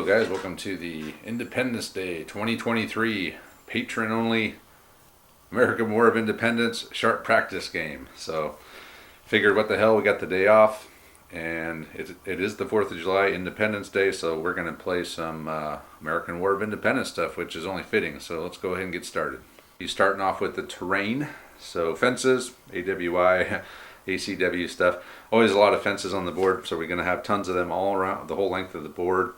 Hello guys, welcome to the Independence Day 2023 patron only American War of Independence sharp practice game. So figured what the hell, we got the day off and it is the 4th of July, Independence Day, so we're going to play some American War of Independence stuff, which is only fitting. So let's go ahead and get started. You're starting off with the terrain, so fences, AWI, ACW stuff. Always a lot of fences on the board, so we're going to have tons of them all around the whole length of the board.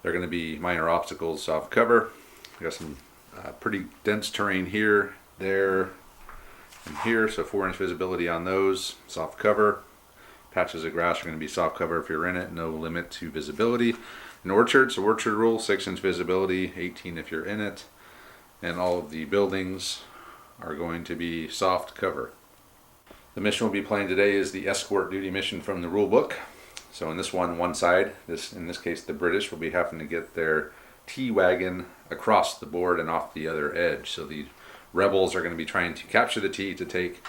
They're going to be minor obstacles, soft cover. We got some pretty dense terrain here, there, and here, so 4-inch visibility on those. Soft cover. Patches of grass are going to be soft cover if you're in it. No limit to visibility. An orchard, so orchard rule, 6-inch visibility, 18 if you're in it. And all of the buildings are going to be soft cover. The mission we'll be playing today is the escort duty mission from the rule book. So in this one side, in this case the British, will be having to get their tea wagon across the board and off the other edge. So the rebels are going to be trying to capture the tea to take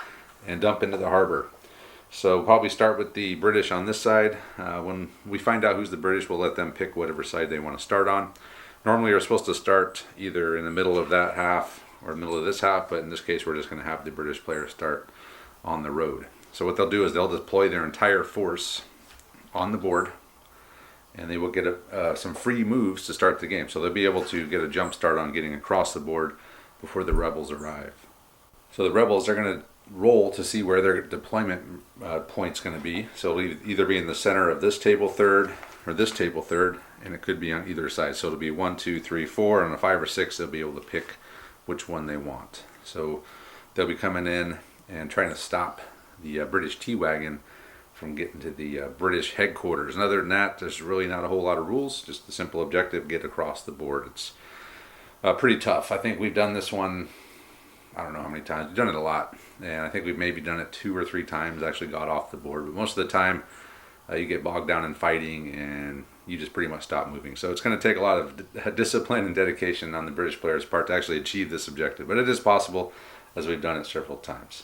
and dump into the harbor. So we'll probably start with the British on this side. When we find out who's the British, we'll let them pick whatever side they want to start on. Normally you're supposed to start either in the middle of that half or middle of this half, but in this case we're just going to have the British players start on the road. So what they'll do is they'll deploy their entire force on the board, and they will get some free moves to start the game. So they'll be able to get a jump start on getting across the board before the rebels arrive. So the rebels are going to roll to see where their deployment point's going to be. So it'll either be in the center of this table third or this table third, and it could be on either side. So it'll be 1, 2, 3, 4, and on a 5 or 6 they'll be able to pick which one they want. So they'll be coming in and trying to stop the British tea wagon from getting to the British headquarters. And other than that, there's really not a whole lot of rules, just the simple objective: get across the board. It's pretty tough. I think we've done this one, I don't know how many times, we've done it a lot, and I think we've maybe done it 2 or 3 times, actually got off the board, but most of the time you get bogged down in fighting and you just pretty much stop moving. So it's going to take a lot of discipline and dedication on the British players' part to actually achieve this objective, but it is possible, as we've done it several times.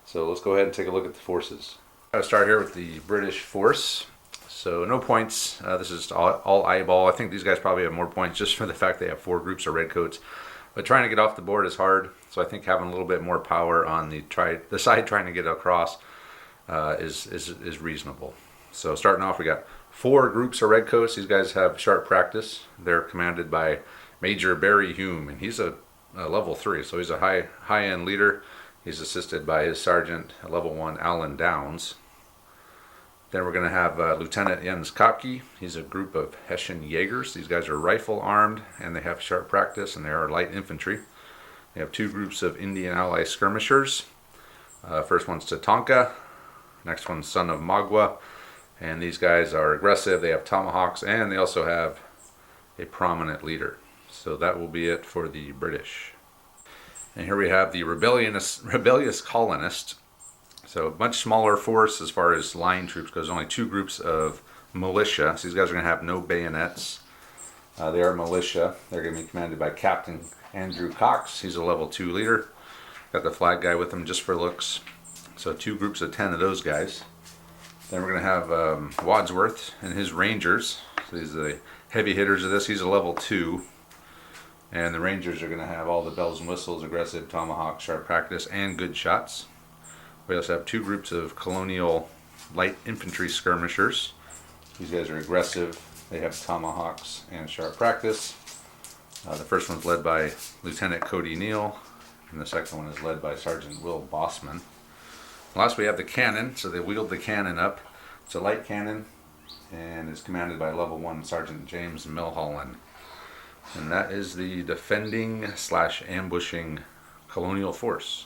So let's go ahead and take a look at the forces. I'll start here with the British force. So no points. This is all eyeball. I think these guys probably have more points just for the fact they have 4 groups of redcoats. But trying to get off the board is hard. So I think having a little bit more power on the side trying to get across is reasonable. So starting off, we got 4 groups of redcoats. These guys have sharp practice. They're commanded by Major Barry Hume, and he's a level 3, so he's a high-end leader. He's assisted by his sergeant, level 1, Alan Downs. Then we're going to have Lieutenant Jens Kopke. He's a group of Hessian Jaegers. These guys are rifle armed, and they have sharp practice, and they are light infantry. They have 2 groups of Indian Ally skirmishers. First one's Tatanka. Next one's Son of Magua. And these guys are aggressive. They have tomahawks, and they also have a prominent leader. So that will be it for the British. And here we have the rebellious colonists. So a much smaller force as far as line troops goes. Only 2 groups of militia. So these guys are going to have no bayonets. They are militia. They're going to be commanded by Captain Andrew Cox. He's a level 2 leader. Got the flag guy with him just for looks. So 2 groups of 10 of those guys. Then we're going to have Wadsworth and his Rangers. So these are the heavy hitters of this. He's a level 2. And the Rangers are going to have all the bells and whistles, aggressive, tomahawk, sharp practice, and good shots. We also have 2 groups of colonial light infantry skirmishers. These guys are aggressive. They have tomahawks and sharp practice. The first one's led by Lieutenant Cody Neal, and the second one is led by Sergeant Will Bossman. Last we have the cannon, so they wheeled the cannon up. It's a light cannon and is commanded by level 1 Sergeant James Milholland. And that is the defending/ambushing colonial force.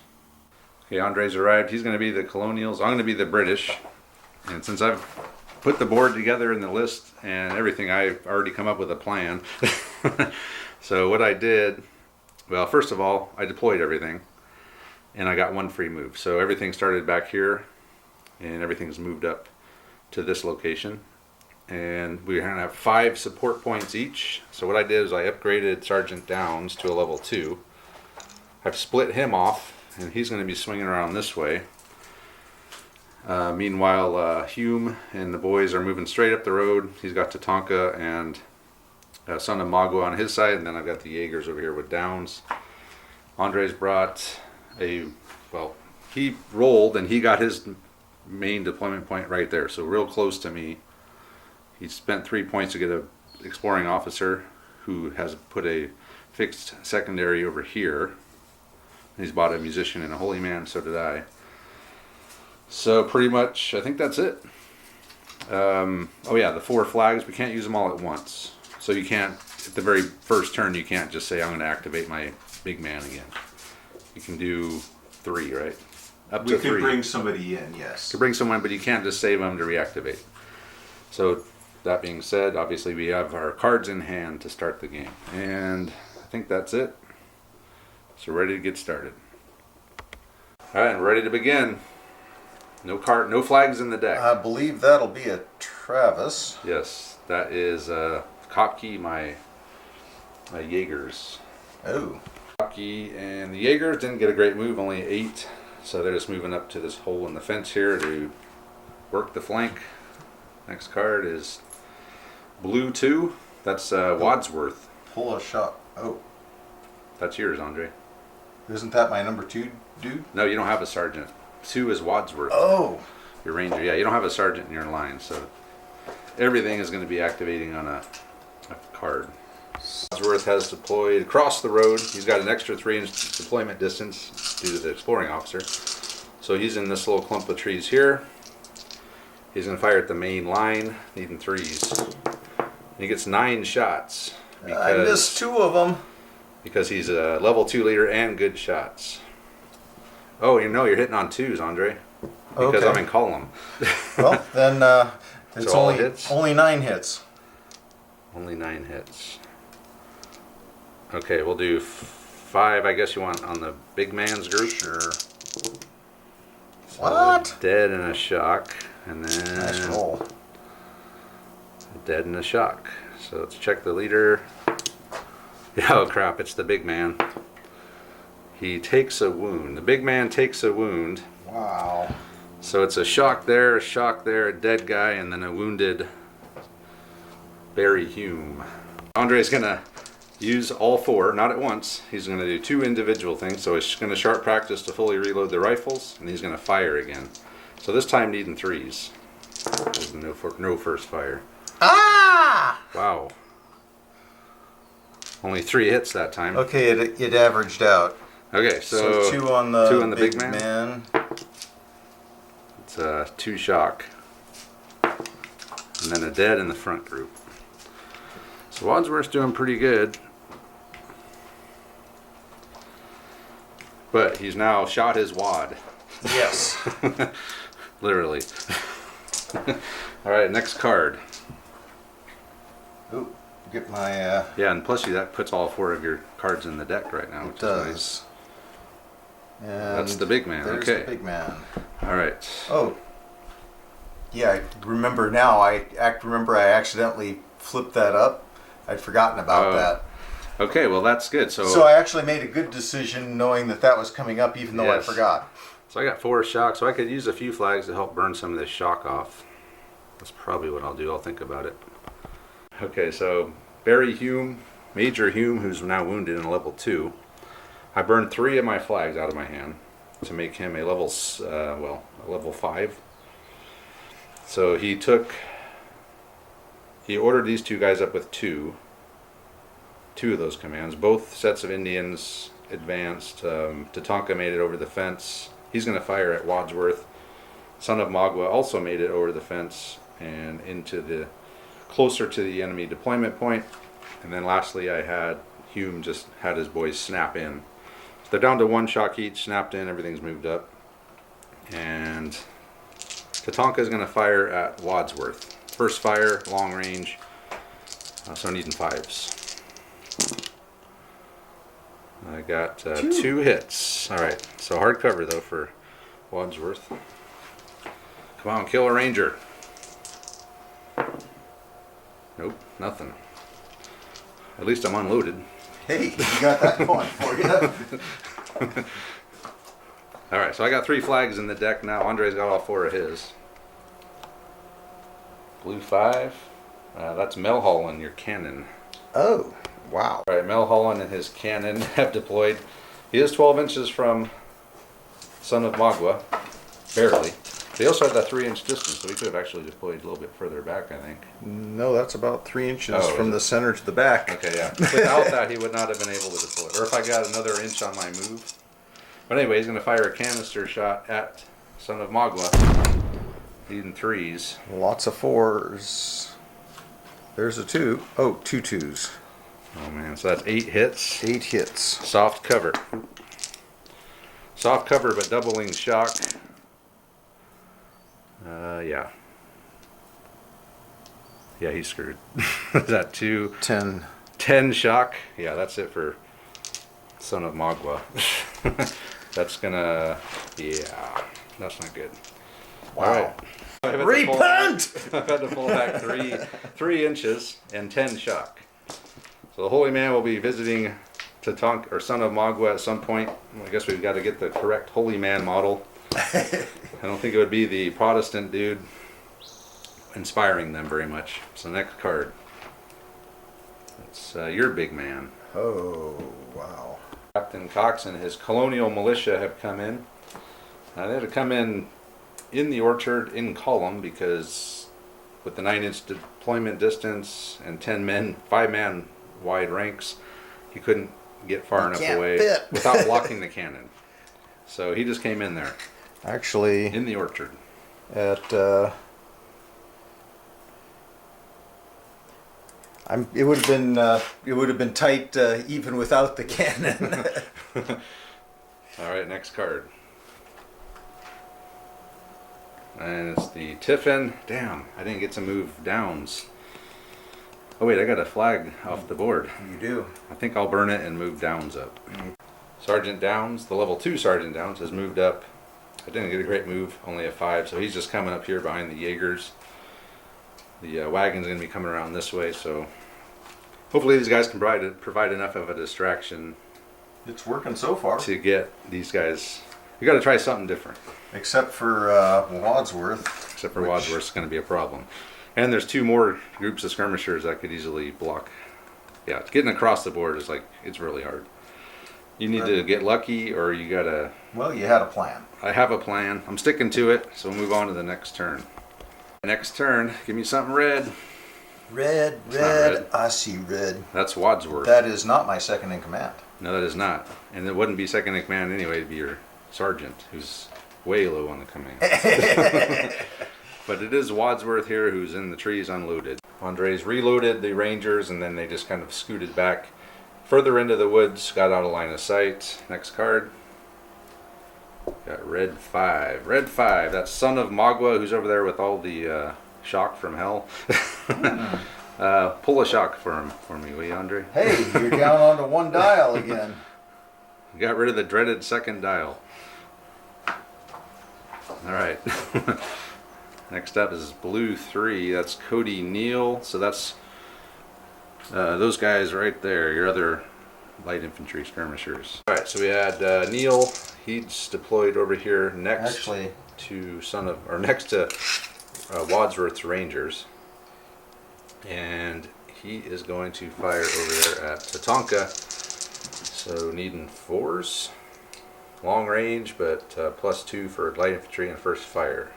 Okay, Andre's arrived. He's going to be the colonials. I'm going to be the British. And since I've put the board together in the list and everything, I've already come up with a plan. So what I did, well, first of all, I deployed everything. And I got 1 free move. So everything started back here, and everything's moved up to this location. And we're going to have 5 support points each. So what I did is I upgraded Sergeant Downs to a level 2. I've split him off, and he's going to be swinging around this way. Meanwhile, Hume and the boys are moving straight up the road. He's got Tatanka and Son of Magua on his side, and then I've got the Jaegers over here with Downs. Andre's brought he rolled and he got his main deployment point right there, so real close to me. He spent 3 points to get a exploring officer who has put a fixed secondary over here. He's bought a musician and a holy man, so did I. So pretty much, I think that's it. The 4 flags, we can't use them all at once. So you can't, at the very first turn, you can't just say, I'm going to activate my big man again. You can do 3, right? Up to 3. We can bring somebody in, yes. To bring someone, but you can't just save them to reactivate. So that being said, obviously we have our cards in hand to start the game. And I think that's it. So ready to get started. Alright, and ready to begin. No flags in the deck. I believe that'll be a Travis. Yes, that is Kopke, my Jaegers. Oh. Kopke and the Jaegers didn't get a great move, only 8. So they're just moving up to this hole in the fence here to work the flank. Next card is Blue 2. That's Wadsworth. Pull a shot. Oh. That's yours, Andre. Isn't that my number 2 dude? No, you don't have a sergeant. 2 is Wadsworth. Oh. Your ranger. Yeah, you don't have a sergeant in your line, so everything is going to be activating on a card. Wadsworth has deployed across the road. He's got an extra 3-inch deployment distance due to the exploring officer. So he's in this little clump of trees here. He's going to fire at the main line, needing 3s. He gets 9 shots. I missed 2 of them. Because he's a level 2 leader and good shots. Oh, you're hitting on 2s, Andre. Because okay. I'm in column. Well, then it's so only 9 hits. Only 9 hits. Okay, we'll do 5, I guess you want on the big man's group? Sure. So What? Dead and a shock. And then Nice roll. Dead and a shock. So let's check the leader. Oh crap, it's the big man. He takes a wound. The big man takes a wound. Wow. So it's a shock there, a dead guy, and then a wounded Barry Hume. Andre's going to use all 4, not at once. He's going to do 2 individual things. So he's going to sharp practice to fully reload the rifles, and he's going to fire again. So this time needing 3s. There's no first fire. Ah! Wow. Only 3 hits that time. Okay, it averaged out. Okay, so 2 on the, 2 on the big man. It's a 2 shock. And then a dead in the front group. So Wadsworth's doing pretty good. But he's now shot his wad. Yes. Literally. Alright, next card. Ooh, get my... Yeah, and plus that puts all 4 of your cards in the deck right now, which it does. is nice. And that's the big man. There's Okay. the big man. All right. Oh. Yeah, I remember now. I accidentally flipped that up. I'd forgotten about that. Okay, well that's good. So I actually made a good decision knowing that was coming up, even though Yes. I forgot. So I got 4 shocks, so I could use a few flags to help burn some of this shock off. That's probably what I'll do. I'll think about it. Okay, so Barry Hume, Major Hume, who's now wounded in level 2. I burned 3 of my flags out of my hand to make him a level 5. So he ordered these 2 guys up with 2 of those commands. Both sets of Indians advanced. Tatanka made it over the fence. He's going to fire at Wadsworth. Son of Magua also made it over the fence and closer to the enemy deployment point. And then lastly, I had Hume just had his boys snap in. So they're down to 1 shock each, snapped in, everything's moved up. And Tatanka is going to fire at Wadsworth. First fire, long range, so needing 5s. I got 2 hits. Alright, so hard cover though for Wadsworth. Come on, kill a ranger. Nope, nothing. At least I'm unloaded. Hey, you got that going for you. Alright, so I got 3 flags in the deck now. Andre's got all 4 of his. Blue 5. That's Melhall in your cannon. Oh, wow. All right, Mel Holland and his cannon have deployed. He is 12 inches from Son of Magua, barely. They also had that 3-inch distance, so he could have actually deployed a little bit further back, I think. No, that's about 3 inches Oh, from the center to the back. Okay, yeah. Without that, he would not have been able to deploy. Or if I got another inch on my move. But anyway, he's going to fire a canister shot at Son of Magua. Needing 3s. Lots of 4s. There's a 2. Oh, 2 2s. Oh man, so that's 8 hits. 8 hits. Soft cover. Soft cover, but doubling shock. Yeah. Yeah, he's screwed. Is that 2? 10. 10 shock. Yeah, that's it for Son of Magua. That's gonna. Yeah, that's not good. Wow. All right. Repent! I've had to pull back 3 inches and 10 shock. So the Holy Man will be visiting Tatanka or Son of Magua at some point. I guess we've got to get the correct Holy Man model. I don't think it would be the Protestant dude inspiring them very much. So next card. It's your big man. Oh, wow. Captain Cox and his colonial militia have come in. They had to come in the orchard in column because with the 9-inch deployment distance and 10 men, 5-man wide ranks, he couldn't get far enough away without blocking the cannon. So he just came in there. Actually, in the orchard. At it would have been tight even without the cannon. All right, next card. And it's the Tiffin. Damn, I didn't get to move downs. Oh wait, I got a flag off the board. You do. I think I'll burn it and move Downs up. Sergeant Downs, the level 2 Sergeant Downs, has moved up. I didn't get a great move, only a 5, so he's just coming up here behind the Jaegers. The wagon's going to be coming around this way, so hopefully these guys can provide enough of a distraction. It's working so far. To get these guys. You got to try something different. Except for Wadsworth. Except for Wadsworth's going to be a problem. And there's 2 more groups of skirmishers that could easily block. Yeah, getting across the board is like, it's really hard. You need to get lucky, or you got to... Well, you had a plan. I have a plan. I'm sticking to it, so we'll move on to the next turn. Next turn, give me something red. Red. I see red. That's Wadsworth. That is not my second in command. No, that is not. And it wouldn't be second in command anyway. It'd be your sergeant, who's way low on the command. But it is Wadsworth here, who's in the trees unloaded. Andres reloaded the Rangers, and then they just kind of scooted back further into the woods, got out of line of sight. Next card. Got red 5. Red 5. That's Son of Magua, who's over there with all the shock from hell. Pull a shock for me, will you, Andre? Hey, you're down onto 1 dial again. Got rid of the dreaded second dial. All right. Next up is blue 3. That's Cody Neal. So that's those guys right there, your other light infantry skirmishers. All right, so we had Neal. He's deployed over here next to next to Wadsworth's Rangers, and he is going to fire over there at Tatanka. So needing 4s, long range, but +2 for light infantry and first fire.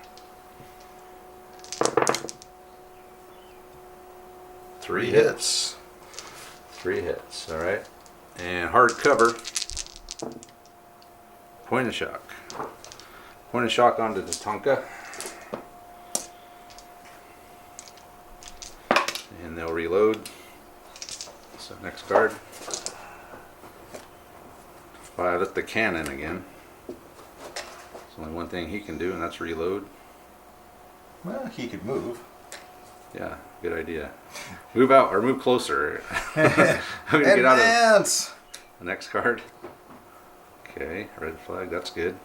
3 hits. 3 hits. All right, and hard cover. Point of shock. Point of shock onto the Tatanka. And they'll reload. So next card. Fire at the cannon again. There's only one thing he can do, and that's reload. Well, he could move. Yeah, good idea. Move out or move closer. I'm gonna get out of the next card. Okay, red flag, that's good.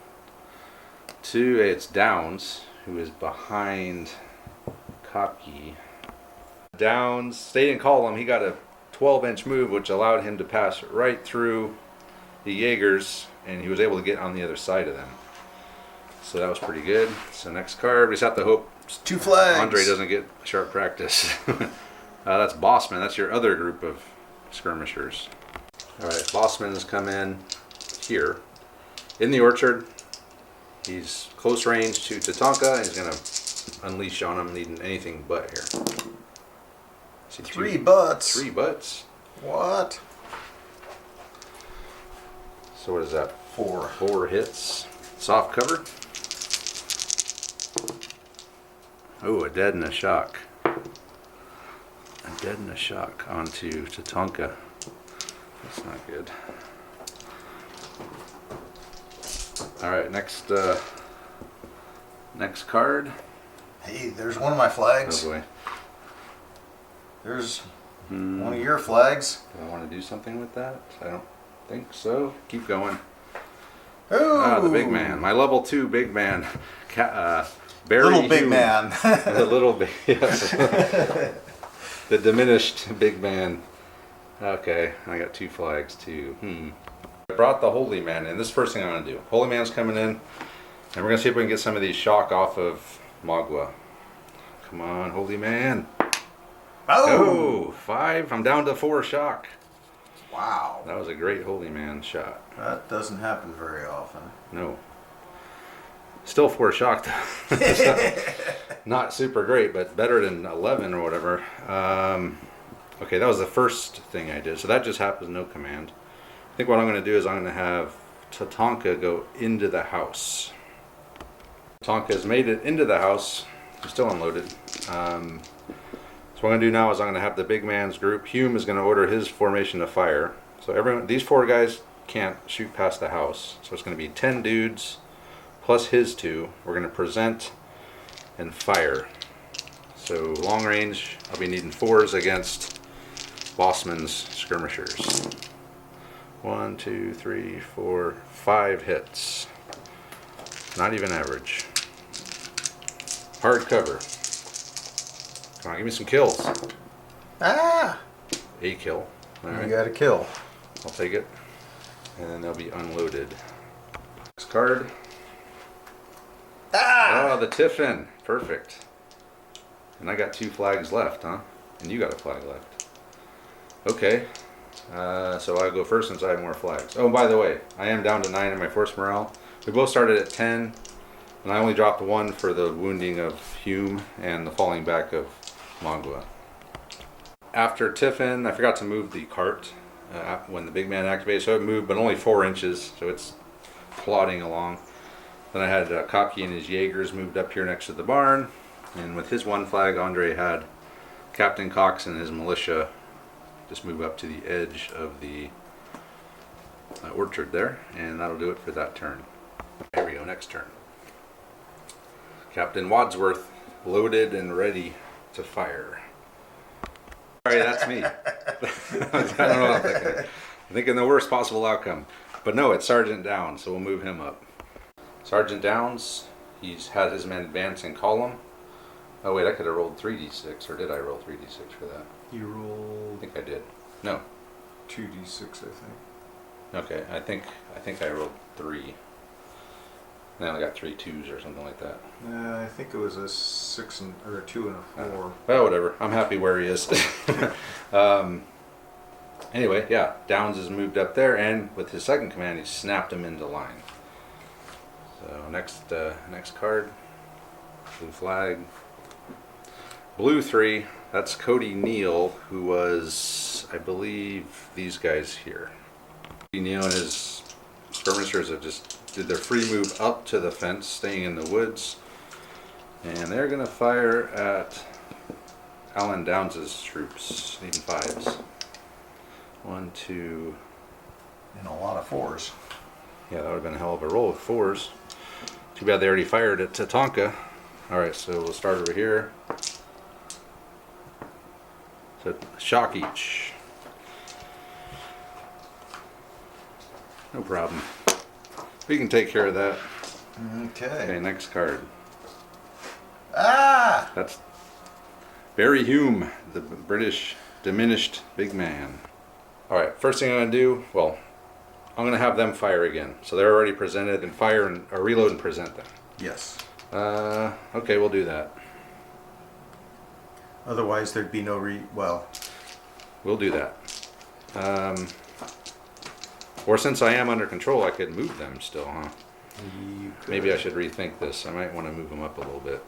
2, it's Downs, who is behind Cocky. Downs stayed in column. He got a 12-inch move, which allowed him to pass right through the Jaegers, and he was able to get on the other side of them. So that was pretty good. So next card, we just have to hope 2 flags. Andre doesn't get sharp practice. That's Bossman. That's your other group of skirmishers. All right, Bossman's come in here in the orchard. He's close range to Tatanka. He's gonna unleash on him, needing anything but here. See, 3 butts. 3 butts. What? So what is that? 4. 4 hits. Soft cover. Oh, a dead and a shock. A dead and a shock onto Tatanka. That's not good. All right, next card. Hey, there's one of my flags. Oh boy. There's one of your flags. Do I want to do something with that? I don't think so. Keep going. Oh, the big man. My level 2 big man. Barry little big Hume. man. The little big, yes. The diminished big man. Okay, I got 2 flags too. I brought the Holy Man in. This is the first thing I'm going to do. Holy Man's coming in, and we're going to see if we can get some of these shock off of Magua. Come on, Holy Man. Oh, 5. I'm down to 4 shock. Wow. That was a great Holy Man shot. That doesn't happen very often. No. Still 4 shock though. Not super great, but better than 11 or whatever. Okay, that was the first thing I did. So that just happens, no command. I think what I'm going to do is I'm going to have Tatanka go into the house. Tatanka has made it into the house. He's still unloaded. So what I'm going to do now is I'm going to have the big man's group. Hume is going to order his formation to fire. So everyone, these 4 guys can't shoot past the house. So it's going to be 10 dudes plus his 2. We're going to present and fire. So long range, I'll be needing 4s against Bossman's skirmishers. 1, 2, 3, 4, 5 hits. Not even average. Hard cover. Come on, give me some kills. Ah! A kill. All right. You got a kill. I'll take it. And then they'll be unloaded. Next card. Ah! Oh, the Tiffin. Perfect. And I got 2 flags left, huh? And you got a flag left. Okay. So I'll go first since I have more flags. Oh, by the way, I am down to 9 in my force morale. We both started at 10. And I only dropped 1 for the wounding of Hume and the falling back of Magua. After Tiffin, I forgot to move the cart when the big man activated, so it moved, but only 4 inches, so it's plodding along. Then I had Kopke and his Jaegers moved up here next to the barn, and with his 1 flag, Andre had Captain Cox and his militia just move up to the edge of the orchard there, and that'll do it for that turn. There we go, next turn. Captain Wadsworth loaded and ready to fire. Sorry, that's me. I don't know what I'm thinking. I'm thinking the worst possible outcome. But no, it's Sergeant Downs, so we'll move him up. Sergeant Downs, he's had his men advance in column. Oh wait, I could have rolled 3d6, or did I roll 3d6 for that? You rolled. I think I did. No. 2d6, I think. Okay, I think I rolled 3. And I only got 3 2s or something like that. I think it was a 6 or a 2 and a 4. Well, whatever. I'm happy where he is. Anyway, yeah, Downs has moved up there, and with his second command, he snapped him into line. So next card, blue flag, blue 3. That's Cody Neal, who was, I believe, these guys here. Cody Neal and his skirmishers have just did their free move up to the fence, staying in the woods, and they're gonna fire at Alan Downs' troops, needing 5s. 1, 2. And a lot of 4s. Yeah, that would have been a hell of a roll with 4s. Too bad they already fired at Tatanka. Alright, so we'll start over here. So, shock each. No problem. We can take care of that. Okay. Okay, next card. Ah! That's Barry Hume, the British diminished big man. Alright, first thing I'm going to do, well, I'm going to have them fire again. So they're already presented, and fire and or reload and present them. Yes. Okay, we'll do that. Otherwise, there'd be no well. We'll do that. Or since I am under control, I could move them still, huh? You could. Maybe I should rethink this. I might want to move them up a little bit.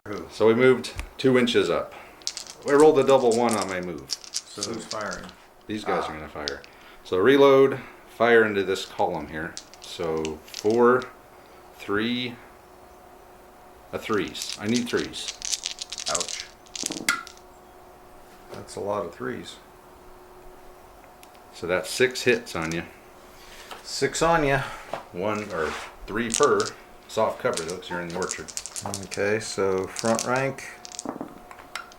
Who? So we moved 2 inches up. I rolled a double 1 on my move. So who's firing? These guys are going to fire. So reload, fire into this column here. So 4, 3, a 3s. I need 3s. Ouch. That's a lot of 3s. So that's 6 hits on you. 6 on you. 1 or 3 per. Soft cover though, because you're in the orchard. Okay, so front rank.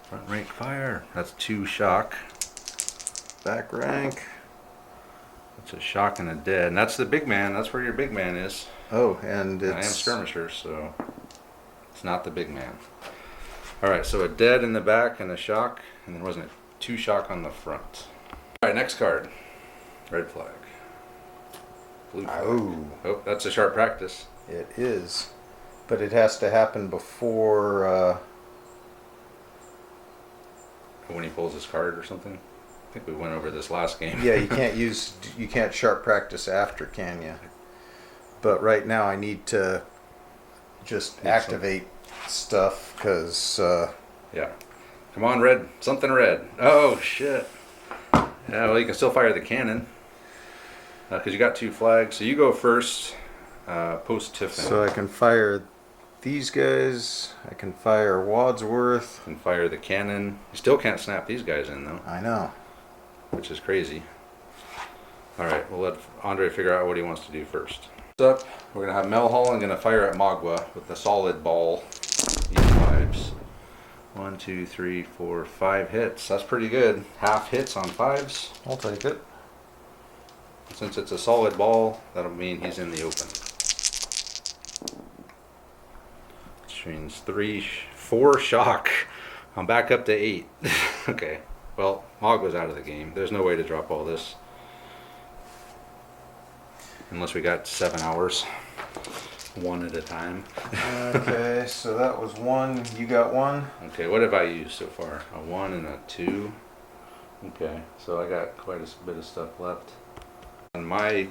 Front rank fire. That's 2 shock. Back rank. That's a shock and a dead. And that's the big man. That's where your big man is. Oh, and it's... I am skirmisher, so it's not the big man. Alright, so a dead in the back and a shock. And then wasn't it 2 shock on the front. Alright, next card. Red flag. Blue flag. Oh, that's a sharp practice. It is. But it has to happen before... when he pulls his card or something. I think we went over this last game. Yeah, you can't sharp practice after, can you? But right now I need to just activate stuff because... yeah. Come on, red. Something red. Oh, shit. Yeah, well, you can still fire the cannon. Because you got 2 flags. So you go first, post Tiffin. So I can fire these guys. I can fire Wadsworth. You can fire the cannon. You still can't snap these guys in, though. I know. Which is crazy. Alright, we'll let Andre figure out what he wants to do first. Up, we're going to have Melhall and going to fire at Magua with the solid ball. E5s. 1, 2, 3, 4, 5 hits. That's pretty good. Half hits on 5s. I'll take it. Since it's a solid ball, that'll mean he's in the open. Which means 4 shock. I'm back up to 8. Okay. Well, Mog was out of the game. There's no way to drop all this. Unless we got 7 hours. 1 at a time. Okay, so that was 1. You got 1? Okay, what have I used so far? A 1 and a 2. Okay, so I got quite a bit of stuff left. On my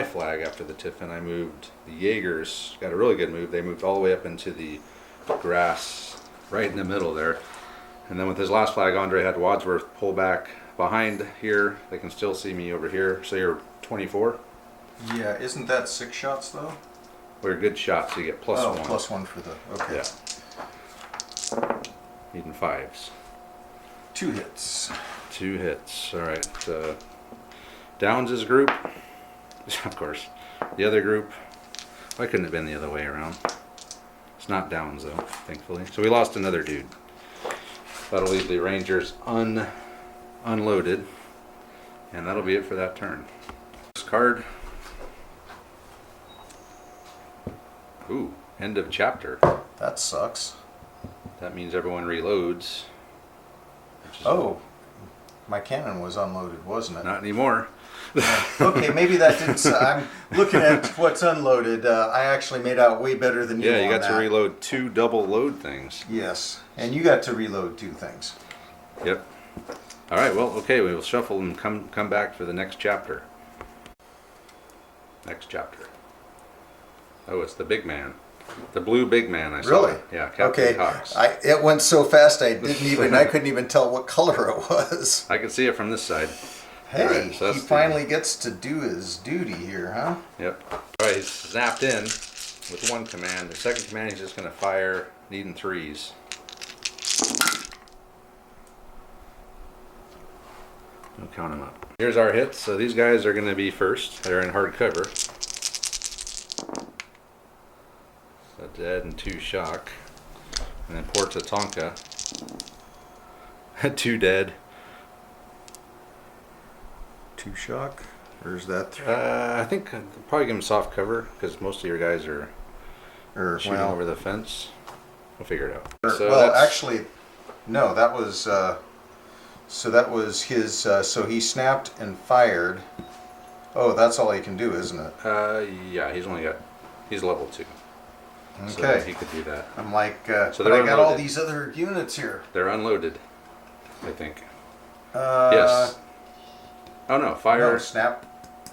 flag after the Tiffin, I moved the Jaegers. Got a really good move. They moved all the way up into the grass right in the middle there. And then with his last flag, Andre had Wadsworth pull back behind here. They can still see me over here. So you're 24? Yeah, isn't that 6 shots though? We're good shots, so you get plus 1. Plus 1 for the... Okay. Yeah. Needing 5s. 2 hits. 2 hits. Alright. Downs' group. Of course. The other group. Why couldn't it have been the other way around? It's not Downs though, thankfully. So we lost another dude. That'll leave the Rangers unloaded. And that'll be it for that turn. This card. Ooh, end of chapter. That sucks. That means everyone reloads. Oh, my cannon was unloaded, wasn't it? Not anymore. Okay, maybe that didn't... I'm looking at what's unloaded. I actually made out way better than you. Yeah, you on got to that. reload 2 double load things. Yes, and you got to reload 2 things. Yep. All right. Well, okay. We will shuffle and come back for the next chapter. Next chapter. Oh, it's the big man, the blue big man. I saw. Really? Yeah, Captain Okay. Cox. It went so fast I couldn't even tell what color it was. I can see it from this side. Hey, Right, so he that's finally gets to do his duty here, huh? Yep. All right. He's snapped in with 1 command. The second command, he's just going to fire, needing 3s. We'll count them up. Here's our hits. So these guys are going to be first. They're in hard cover. So dead and 2 shock. And then poor Tatanka. 2 dead. 2 shock? Or is that 3? I think I'll probably give him soft cover because most of your guys are shooting over the fence. We'll figure it out. So well, actually, no, that was... so that was his... so he snapped and fired. Oh, that's all he can do, isn't it? Yeah, he's level 2. Okay. So he could do that. I'm like, So but I they're got all unloaded. these other units here. They're unloaded, I think. Uh, Yes. Oh no, fire. No, snap,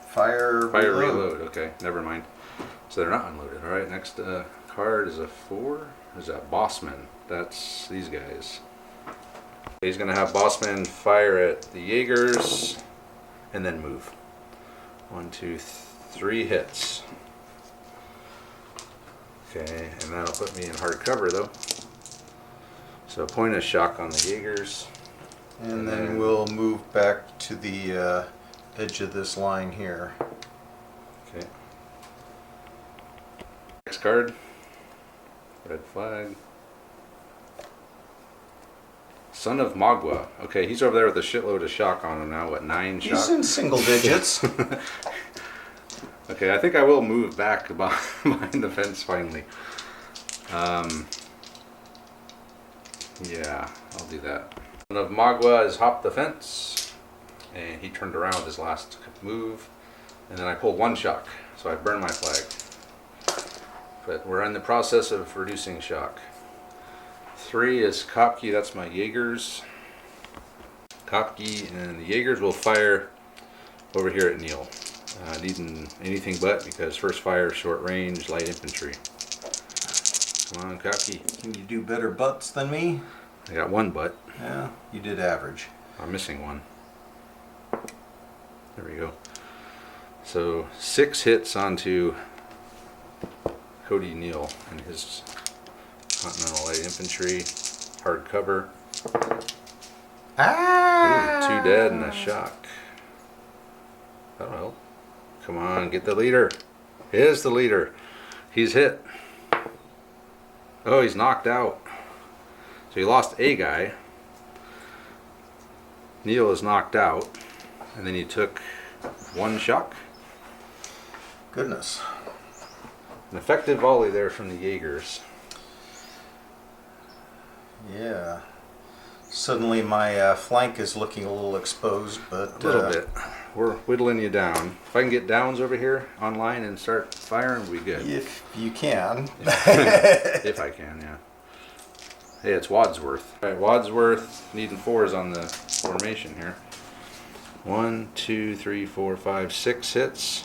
fire, Fire reload. reload. Okay, never mind. So they're not unloaded. All right, next card is a 4. Is that Bossman? That's these guys. He's gonna have Bossman fire at the Jaegers and then move. 1, 2, 3 hits. Okay, and that'll put me in hard cover though. So point of shock on the Jaegers. And then we'll move back to the edge of this line here. Okay. Next card. Red flag. Son of Magua. Okay, he's over there with a shitload of shock on him now. What, 9 shock? He's in single digits. Okay, I think I will move back behind the fence finally. Yeah, I'll do that. Son of Magua has hopped the fence, and he turned around with his last move, and then I pulled 1 shock, so I burned my flag. But we're in the process of reducing shock. 3 is Kopke, that's my Jaegers. Kopke and the Jaegers will fire over here at Neil. Needing anything but, because first fire, short range, light infantry. Come on, Kopke. Can you do better butts than me? I got 1 butt. Yeah, you did average. I'm missing 1. There we go. So 6 hits onto Cody Neal and his Continental Light Infantry. Hard cover. Ah! Ooh, 2 dead and a shock. That'll help. Come on, get the leader. Here's the leader. He's hit. Oh, he's knocked out. So he lost a guy. Neil is knocked out. And then he took 1 shock. Goodness. An effective volley there from the Jaegers. Yeah. Suddenly my flank is looking a little exposed, but... A little bit. We're whittling you down. If I can get downs over here online and start firing, we'll be good. If you can. If I can, yeah. Hey, it's Wadsworth. All right, Wadsworth needing 4s on the formation here. 1, 2, 3, 4, 5, 6 hits.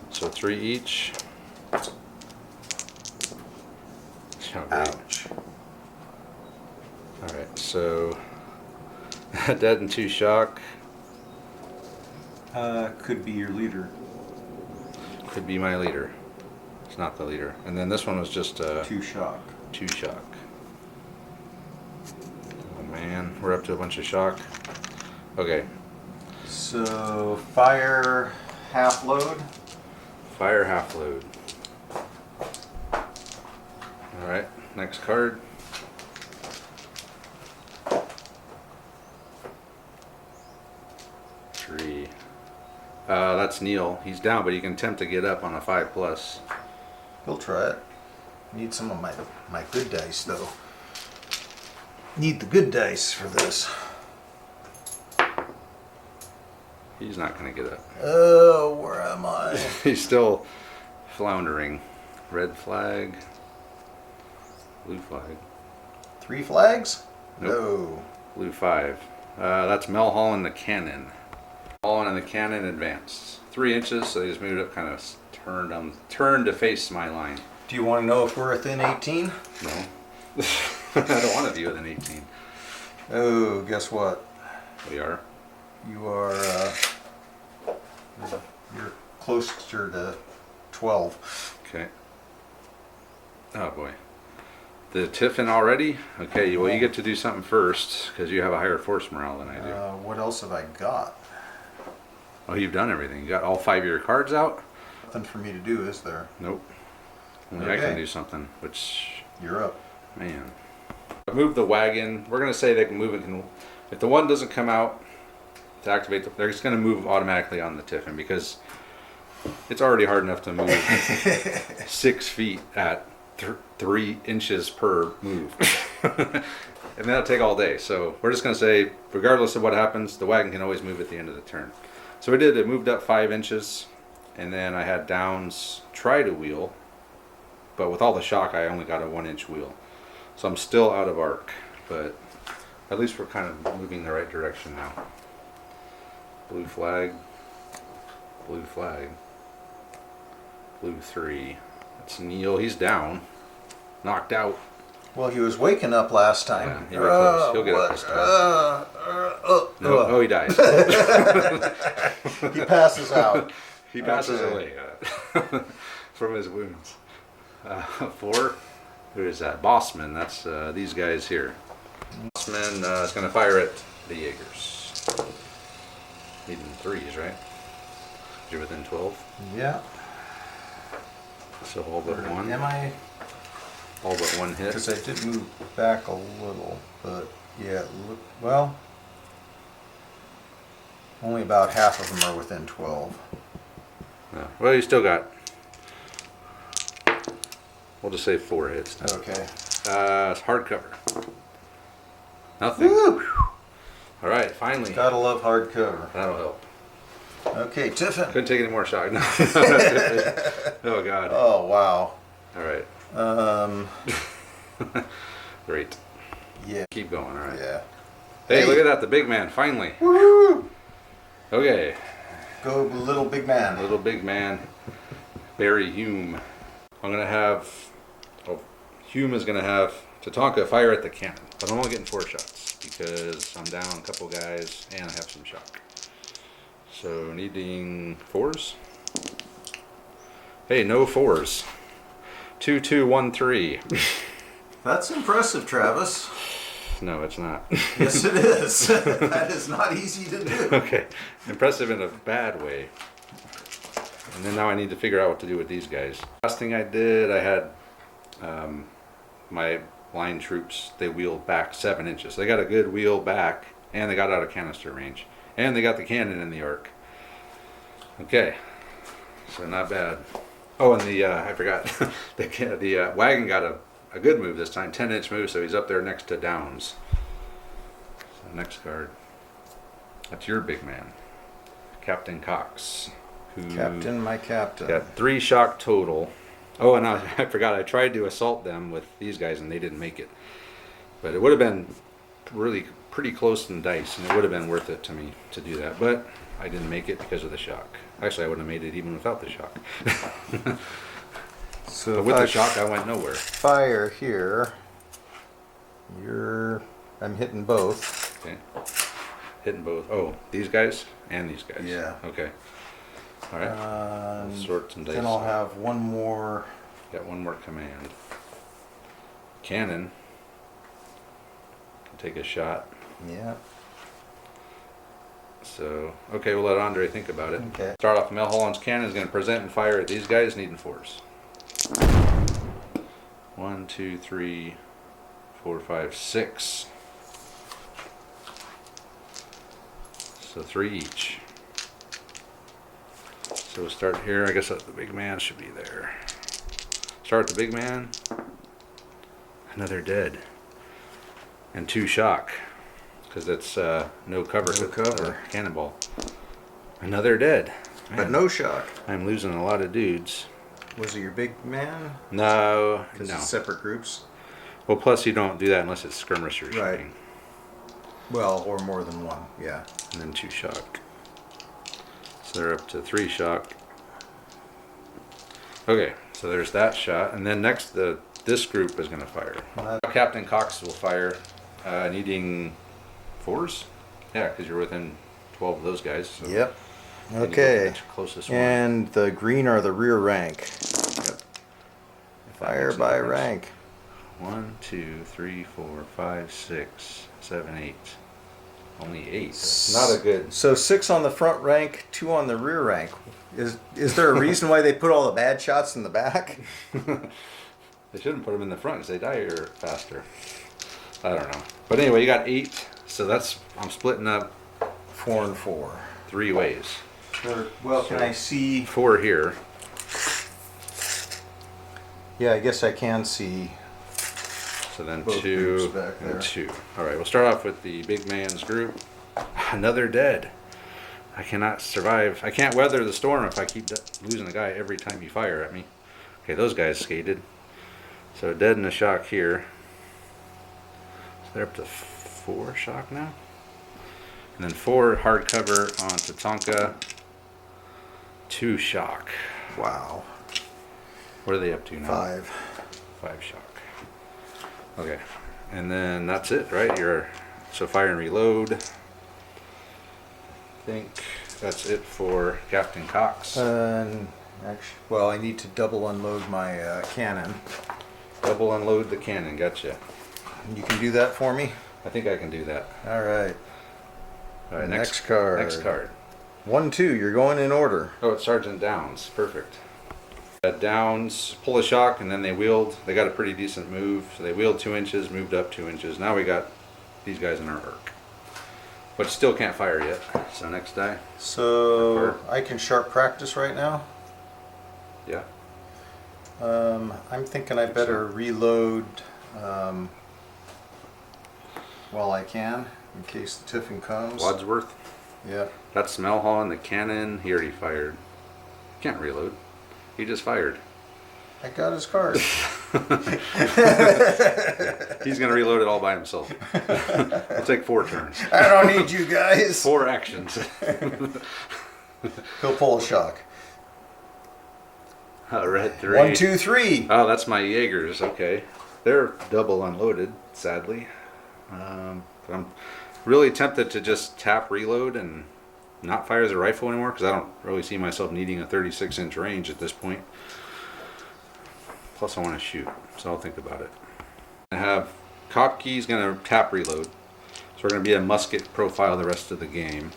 So 3 each. Oh, great. Ouch. Alright, so dead and 2 shock. Could be your leader. Could be my leader. It's not the leader. And then this one was just 2 shock. 2 shock. Oh man, we're up to a bunch of shock. Okay. So fire half load. Fire half load. Alright, next card. Three. That's Neil. He's down, but he can attempt to get up on a 5+. He'll try it. Need some of my good dice though. Need the good dice for this. He's not going to get up. Oh, where am I? He's still floundering. Red flag. Blue flag. 3 flags? Nope. No. Blue 5. That's Mel Holland the cannon. Holland and the cannon advanced 3 inches, so they just moved up, kind of turned to face my line. Do you want to know if we're within 18? No. I don't want to be within 18. Oh, guess what? We are. You are, you're closer to 12. Okay. Oh boy. The Tiffin already? Okay, well you get to do something first, because you have a higher force morale than I do. What else have I got? Oh, you've done everything. You got all 5 of your cards out? Nothing for me to do, is there? Nope. Only I can do something, which... You're up. Man. Move the wagon. We're going to say they can move it. If the 1 doesn't come out to activate, they're just going to move automatically on the Tiffin, because it's already hard enough to move 6 feet at 3 inches per move. And that'll take all day. So we're just going to say, regardless of what happens, the wagon can always move at the end of the turn. So we did. It moved up 5 inches, and then I had downs try to wheel, but with all the shock, I only got a 1-inch wheel. So I'm still out of arc, but at least we're kind of moving the right direction now. Blue flag. Blue flag. Blue 3. That's Neil. He's down. Knocked out. Well, he was waking up last time. Yeah, he recovers. He'll get up this time. No, he dies. He passes out. He passes away from his wounds. 4. Who is that? Bossman. That's these guys here. Bossman is going to fire at the Jaegers. Needing 3s, right? You're within 12. Yeah. So all but one. Am I? All but one hit. Because I did move back a little, but yeah, look, well, only about half of them are within 12. No. Well, you still got. We'll just say 4 hits. Now. Okay. It's hardcover. Nothing. Woo! All right, finally. Gotta love hardcover. That'll help. Okay, Tiffin. Couldn't take any more shock. No. Oh God. Oh wow. All right. Great. Yeah. Keep going. All right. Yeah. Hey, look at that, the big man finally. Woo! Okay. Go little big man. Little big man, Barry Hume. I'm gonna have. Oh, Hume is gonna have Tatanka fire at the cannon, but I'm only getting 4 shots because I'm down a couple guys and I have some shock. So needing 4s. Hey, no 4s. 2, 2, 1, 3. That's impressive, Travis. No, it's not. Yes, it is. That is not easy to do. Okay, impressive in a bad way. And then now I need to figure out what to do with these guys. Last thing I did, I had my line troops, they wheeled back 7 inches. They got a good wheel back, and they got out of canister range. And they got the cannon in the arc. Okay, so not bad. Oh, and the, I forgot, the wagon got a good move this time, 10-inch move, so he's up there next to Downs. So next card, that's your big man, Captain Cox. Captain, my captain. Got 3 shock total. Oh, and I forgot, I tried to assault them with these guys and they didn't make it. But it would have been really pretty close in dice, and it would have been worth it to me to do that. But I didn't make it because of the shock. Actually, I wouldn't have made it even without the shock. So but with the shock, I went nowhere. Fire here. I'm hitting both. Okay. Hitting both. Oh, these guys and these guys. Yeah. Okay. All right. Sort some dice. Then I'll have one more. Got one more command. Cannon. Can take a shot. Yeah. So, okay, we'll let Andre think about it. Okay. Start off, Mulholland's cannon is going to present and fire at these guys needing 4s. 1, 2, 3, 4, 5, 6. So 3 each. So we'll start here. I guess the big man should be there. Start the big man. Another dead. And 2 shock. Because it's no cover. No cover. Cannonball. Another dead. Man, But no shock. I'm losing a lot of dudes. Was it your big man? No. Because No. it's separate groups? Well, plus you don't do that unless it's skirmishers. Right. Shooting. Well, or more than one, yeah. And then 2 shock. So they're up to 3 shock. Okay, so there's that shot. And then next, this group is going to fire. Captain Cox will fire, needing 4s? Yeah, because you're within 12 of those guys. So Yep. you need to Okay. get the closest one. And the green are the rear rank. Yep. If that Fire makes a by difference. rank. 1, 2, 3, 4, 5, 6, 7, 8. Only 8. Not a good. So 6 on the front rank, 2 on the rear rank. Is there a reason why they put all the bad shots in the back? They shouldn't put them in the front because they die here faster. I don't know. But anyway, you got 8. So I'm splitting up 4 and 4. 3 ways. Well, can I see? 4 here. Yeah, I guess I can see. So then Both 2 groups back there. and 2. All right, we'll start off with the big man's group. Another dead. I cannot survive. I can't weather the storm if I keep losing a guy every time you fire at me. Okay, those guys skated. So dead and a shock here. So they're up to 4 shock now. And then 4 hardcover on Tatanka. 2 shock. Wow. What are they up to now? 5. 5 shock. Okay. And then that's it, right? So fire and reload. I think that's it for Captain Cox. Actually, well, I need to double unload my cannon. Double unload the cannon. Gotcha. You can do that for me? I think I can do that. All right. All right. Next card. Next card. 1, 2. You're going in order. Oh, it's Sergeant Downs. Perfect. Downs pull a shock, and then they wheeled. They got a pretty decent move. So they wheeled 2 inches, moved up 2 inches. Now we got these guys in our arc. But still can't fire yet. So next die. So I can sharp practice right now? Yeah. I'm thinking I better reload while I can, in case the tiffin comes. Wadsworth. Yeah. That's Melhaw and the cannon. He already fired. Can't reload. He just fired. I got his card. He's going to reload it all by himself. It'll take 4 turns. I don't need you guys. 4 actions. He'll pull a shock. Red 3. 1, 2, 3. Oh, that's my Jaegers. Okay. They're double unloaded, sadly. But I'm really tempted to just tap reload and not fire as a rifle anymore, because I don't really see myself needing a 36-inch range at this point. Plus I want to shoot, so I'll think about it. I have Kopke's going to tap reload, so we're going to be a musket profile the rest of the game.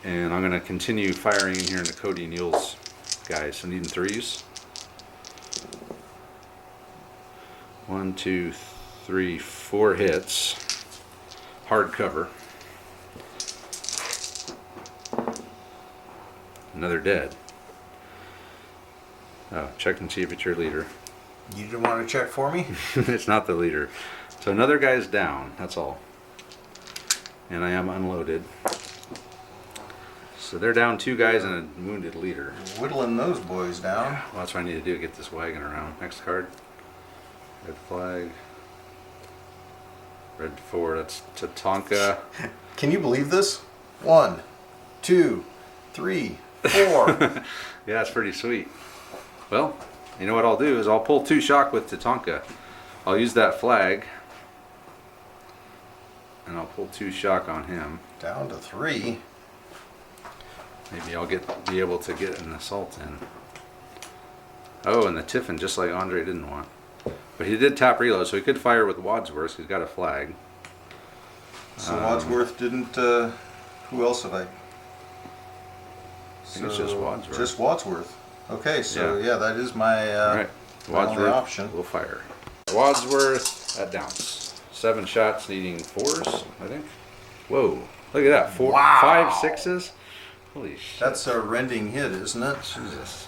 And I'm going to continue firing in here into Cody Neal's guys, so needing 3s. 1, 2, 3, 4 hits. Hard cover. Another dead. Oh, check and see if it's your leader. You didn't want to check for me? It's not the leader. So another guy's down, that's all. And I am unloaded. So they're down 2 guys and a wounded leader. Whittling those boys down. Well, that's what I need to do, get this wagon around. Next card. Red flag. Red 4, that's Tatanka. Can you believe this? 1, 2, 3, 4. Yeah, it's pretty sweet. Well, you know what I'll do is I'll pull 2 shock with Tatanka. I'll use that flag. And I'll pull 2 shock on him. Down to 3. Maybe I'll be able to get an assault in. Oh, and the Tiffin, just like Andre didn't want. But he did tap reload, so he could fire with Wadsworth. He's got a flag. So Wadsworth didn't. Who else have I? I think it's just Wadsworth. Just Wadsworth. Okay, so yeah, that is my All right. Wadsworth option. will fire. Wadsworth at Downs. 7 shots, needing 4s, I think. Whoa! Look at that. 4, Wow. 5 6s. Holy shit! That's a rending hit, isn't it? Jesus.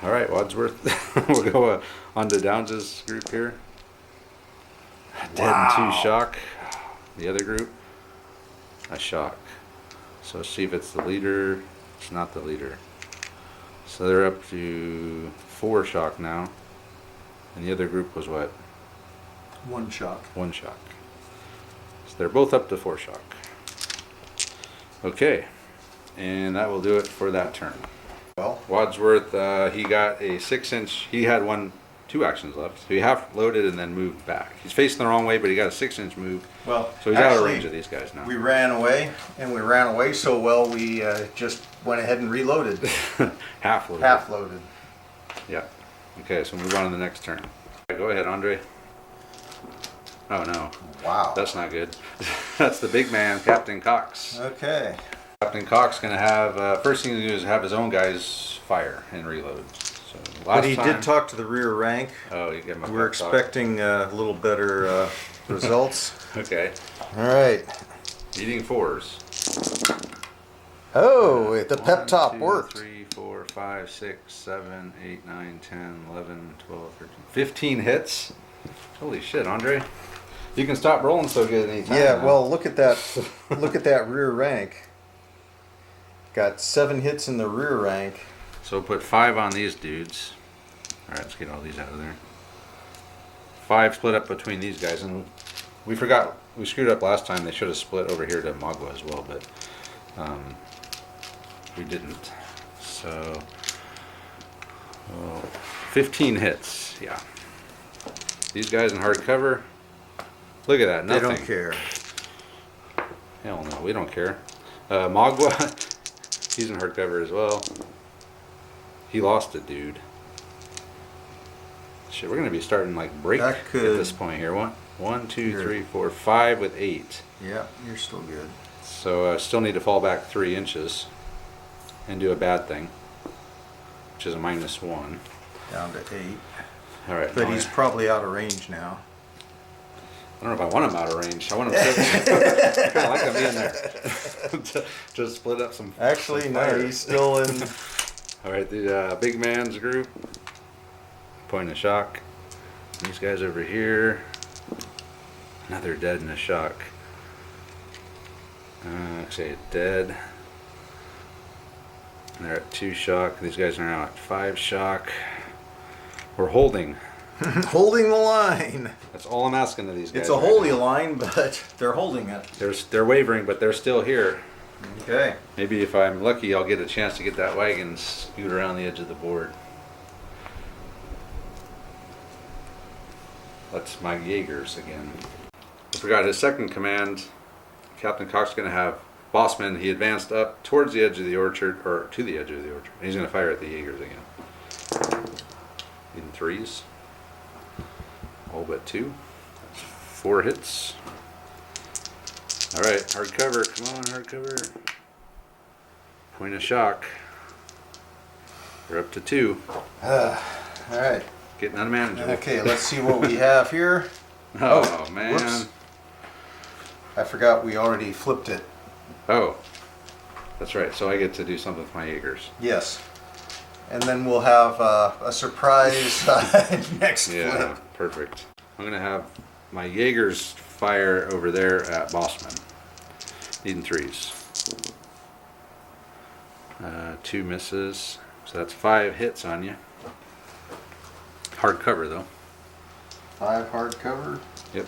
All right, Wadsworth. We'll go on to Downs' group here. Dead and 2 shock. The other group, a shock. So let's see if it's the leader. It's not the leader. So they're up to 4 shock now. And the other group was what? 1 shock. 1 shock. So they're both up to 4 shock. Okay. And that will do it for that turn. Well, Wadsworth, he got a 6-inch. He had 2 actions left. So he half loaded and then moved back. He's facing the wrong way, but he got a 6-inch move. well. So he's out of actually, range of these guys now. We ran away, and we ran away so well we just went ahead and reloaded. Half loaded. Half loaded. Yeah. Okay, so move on to the next turn. Go ahead, Andre. Oh no, Wow. that's not good. That's the big man, Captain Cox. Okay. Captain Cox gonna have first thing to do is have his own guys fire and reload. So But he did talk to the rear rank. Oh, you get my. We're expecting a little better results. Okay. All right. Eating 4s. Oh, the pep 1, top 2, worked. 3, 4, 5, 6, 7, 8, 9, 10, 11, 12, 13, 15 hits. Holy shit, Andre. You can stop rolling so good anytime. Yeah, now. well, look at that. Look at that rear rank. Got 7 hits in the rear rank. So put 5 on these dudes. Alright, let's get all these out of there. 5 split up between these guys, and we forgot, we screwed up last time. They should have split over here to Magua as well, but we didn't. So 15 hits. Yeah. These guys in hardcover. Look at that. Nothing. They don't care. Hell no, we don't care. Magua, he's in hardcover as well. He lost it, dude. Shit, we're gonna be starting like break at this point here. One, two, 3, 4, 5 with 8. Yeah, you're still good. So I still need to fall back 3 inches and do a bad thing, which is a -1. Down to 8. All right. But he's probably out of range now. I don't know if I want him out of range. I want him to. I kind of like him being there. Just split up some. Actually, some no, fire. he's still in. All right, the big man's group. Point of shock. These guys over here. Another dead and a shock. Say dead. And they're at 2 shock. These guys are now at 5 shock. We're holding. Holding the line. That's all I'm asking of these guys. It's a holy line, but they're holding it. They're wavering, but they're still here. Okay. Maybe if I'm lucky, I'll get a chance to get that wagon and scoot around the edge of the board. That's my Jaegers again. I forgot his second command. Captain Cox's going to have Bossman. He advanced up towards the edge of the orchard, or to the edge of the orchard. And he's going to fire at the Jaegers again. In 3s. All but 2. That's 4 hits. All right, hardcover. Come on, hardcover. Point of shock. We're up to 2. All right. Getting unmanageable. Okay, let's see what we have here. Oh man. Whoops. I forgot we already flipped it. Oh, that's right. So I get to do something with my Jaegers. Yes. And then we'll have a surprise next Yeah, flip. perfect. I'm going to have my Jaegers fire over there at Bossman. Needing 3s. 2 misses. So that's 5 hits on you. Hard cover though. 5 hardcover. Yep.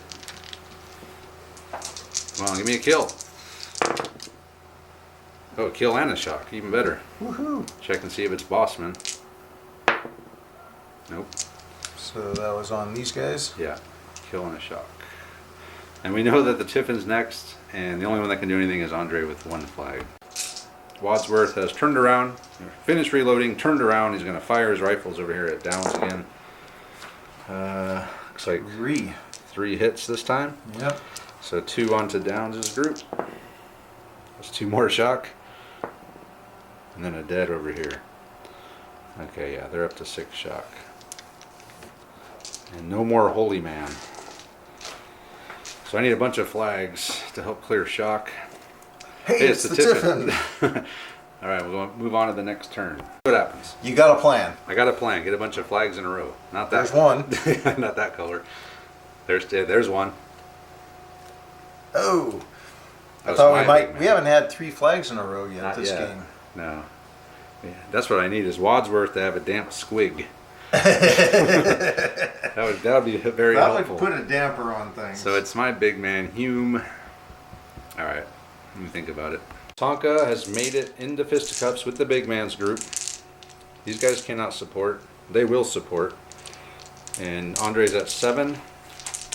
Come on, give me a kill. Oh, a kill and a shock. Even better. Woohoo! Check and see if it's Bossman. Nope. So that was on these guys. Yeah, kill and a shock. And we know that the Tiffin's next, and the only one that can do anything is Andre with 1 flag. Wadsworth has turned around, finished reloading, turned around. He's going to fire his rifles over here at Downs again. Looks like 3 hits this time. Yep. So 2 onto Downs' group. That's 2 more shock. And then a dead over here. Okay, yeah, they're up to 6 shock. And no more Holy Man. So I need a bunch of flags to help clear shock. Hey, it's the Tiffin. All right, we're going to move on to the next turn. What happens? You got a plan. I got a plan. Get a bunch of flags in a row. Not that. There's one. Not that color. There's one. Oh. I That was thought my we might. big We man. haven't had 3 flags in a row yet Not this yet. game. No. Yeah, that's what I need is Wadsworth to have a damp squig. that would be very That helpful. would put a damper on things. So it's my big man Hume. All right, let me think about it. Tonka has made it into fisticuffs with the big man's group. These guys cannot support. They will support. And Andre's at 7.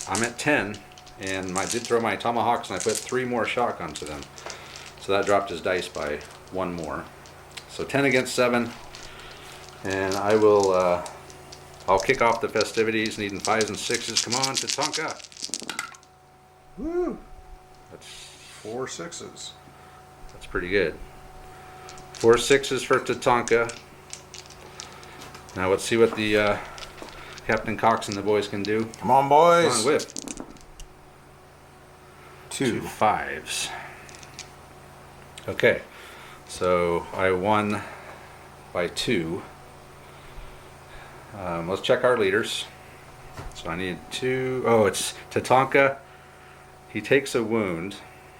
I'm at 10. And I did throw my tomahawks and I put 3 more shock onto them. So that dropped his dice by 1 more. So 10 against 7. And I will, I'll kick off the festivities needing 5s and 6s. Come on, Tatanka. Woo. That's 4 6s. That's pretty good. 4 6s for Tatanka. Now let's see what the Captain Cox and the boys can do. Come on, boys. Come on, whip. 2 5s. Okay, so I won by 2. Let's check our leaders. So I need 2. Oh, it's Tatanka. He takes a wound.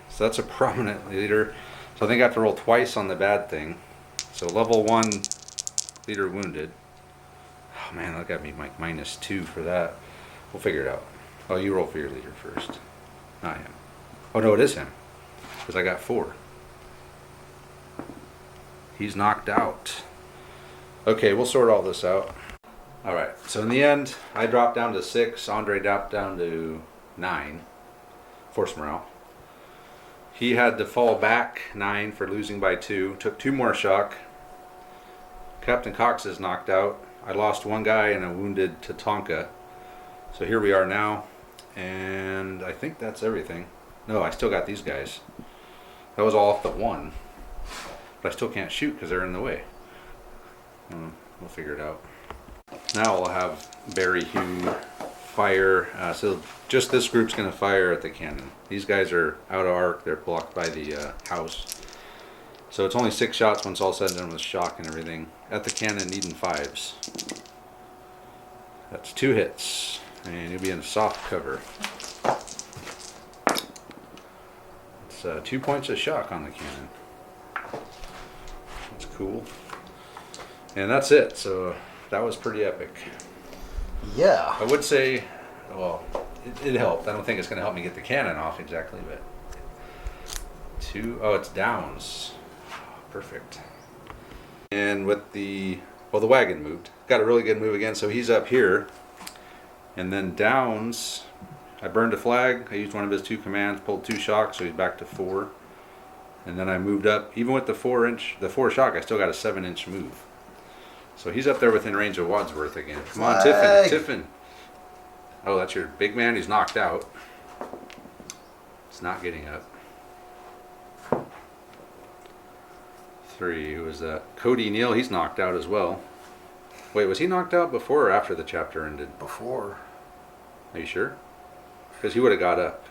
So that's a prominent leader. So I think I have to roll twice on the bad thing. So level 1 leader wounded. Oh man, that got me like -2 for that. We'll figure it out. Oh, you roll for your leader first. Not him. Oh no, it is him. Because I got 4. He's knocked out. Okay, we'll sort all this out. Alright, so in the end, I dropped down to 6. Andre dropped down to 9. Force morale. He had to fall back 9 for losing by 2. Took 2 more shock. Captain Cox is knocked out. I lost 1 guy and a wounded Tatanka. So here we are now. And I think that's everything. No, I still got these guys. That was all off the 1. But I still can't shoot because they're in the way. We'll figure it out. Now I'll have Barry Hugh fire. So just this group's going to fire at the cannon. These guys are out of arc. They're blocked by the house. So it's only 6 shots once all said and done with shock and everything. At the cannon, needing 5s. That's 2 hits. And you'll be in soft cover. It's 2 points of shock on the cannon. That's cool. And that's it. So that was pretty epic. Yeah. I would say, well, it helped. I don't think it's going to help me get the cannon off exactly, but 2. Oh, it's downs. Perfect. And with the wagon moved. Got a really good move again, so he's up here. And then downs, I burned a flag. I used one of his 2 commands, pulled 2 shocks, so he's back to 4. And then I moved up. Even with the 4 shock, I still got a 7-inch move. So he's up there within range of Wadsworth again. Come on, Tiffin. Oh, that's your big man. He's knocked out. It's not getting up. 3. Who was that? Cody Neal. He's knocked out as well. Wait, was he knocked out before or after the chapter ended? Before. Are you sure? Because he would have got up.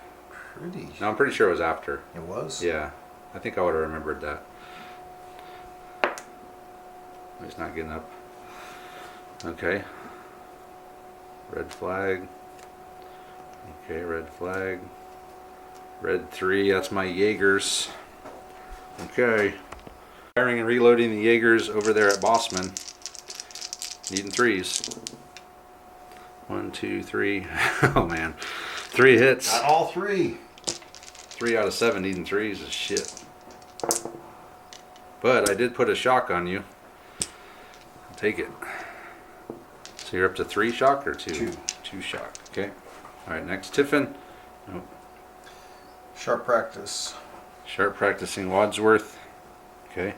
Pretty. No, I'm pretty sure it was after. It was? Yeah. I think I would have remembered that. He's not getting up. Okay. Red flag. Okay, red flag. Red 3, that's my Jaegers. Okay. Firing and reloading the Jaegers over there at Bossman. Needing 3s. 1, 2, 3. Oh man. 3 hits. Got all 3. 3 out of 7 needing 3s is shit. But I did put a shock on you. I'll take it. So you're up to 3 shock or 2? 2. 2 shock. Okay. Alright, next Tiffin. Oh. Sharp practice. Sharp practicing Wadsworth. Okay.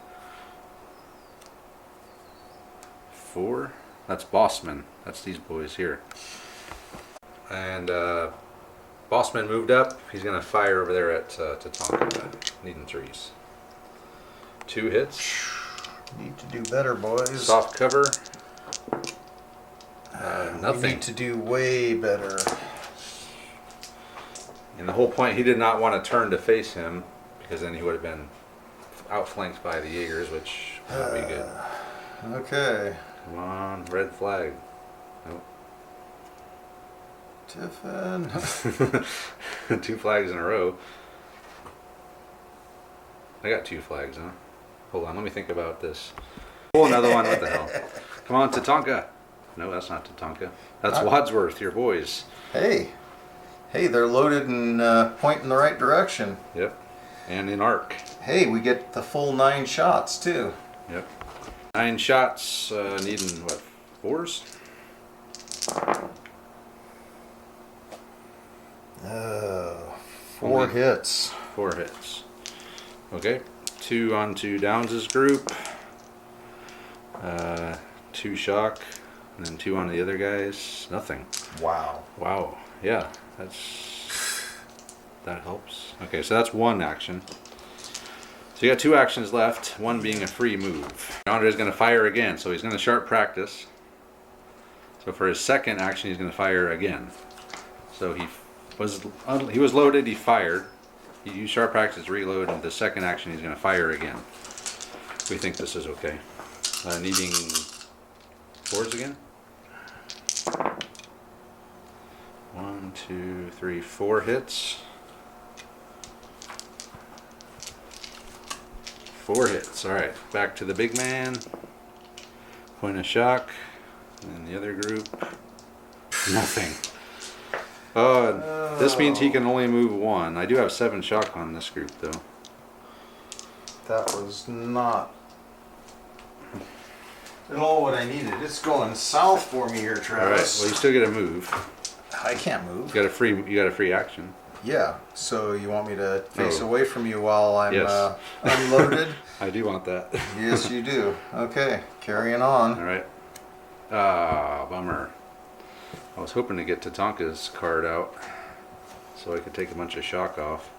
4. That's Bossman. That's these boys here. And Bossman moved up. He's going to fire over there at Tatanka. Needing 3s. 2 hits. Need to do better, boys. Soft cover. Nothing. We need to do way better. And the whole point, he did not want to turn to face him because then he would have been outflanked by the Jaegers, which would be good. Okay. Come on, red flag. Nope. Tiffin. 2 flags in a row. I got 2 flags, huh? Hold on, let me think about this. Oh, another one. What the hell? Come on, Tatanka. No, that's not Tatanka. That's Wadsworth, your boys. Hey, they're loaded and pointing the right direction. Yep. And in arc. Hey, we get the full 9 shots too. Yep. 9 shots, needing what, 4s? 4 hits. 4 hits. Okay. 2 onto Downs' group. 2 shock. And then 2 on the other guys. Nothing. Wow. Wow. Yeah. That helps. Okay, so that's 1 action. So you got 2 actions left, 1 being a free move. Andre's going to fire again, so he's going to sharp practice. So for his 2nd action, he's going to fire again. So he was loaded, he fired. He used sharp practice to reload, and the 2nd action, he's going to fire again. We think this is okay. Needing 4s again. 1, 2, 3, 4 hits. 4 hits. Alright, back to the big man. Point of shock. And the other group. Nothing. This means he can only move one. I do have 7 shock on this group, though. That was not at all what I needed. It's going south for me here, All right. Travis. Well, you still get a move. I can't move. You got a free action. Yeah. So you want me to face Oh. away from you while I'm Yes. unloaded? I do want that. Yes, you do. Okay, carrying on. All right. Ah, bummer. I was hoping to get Tatanka's card out so I could take a bunch of shock off.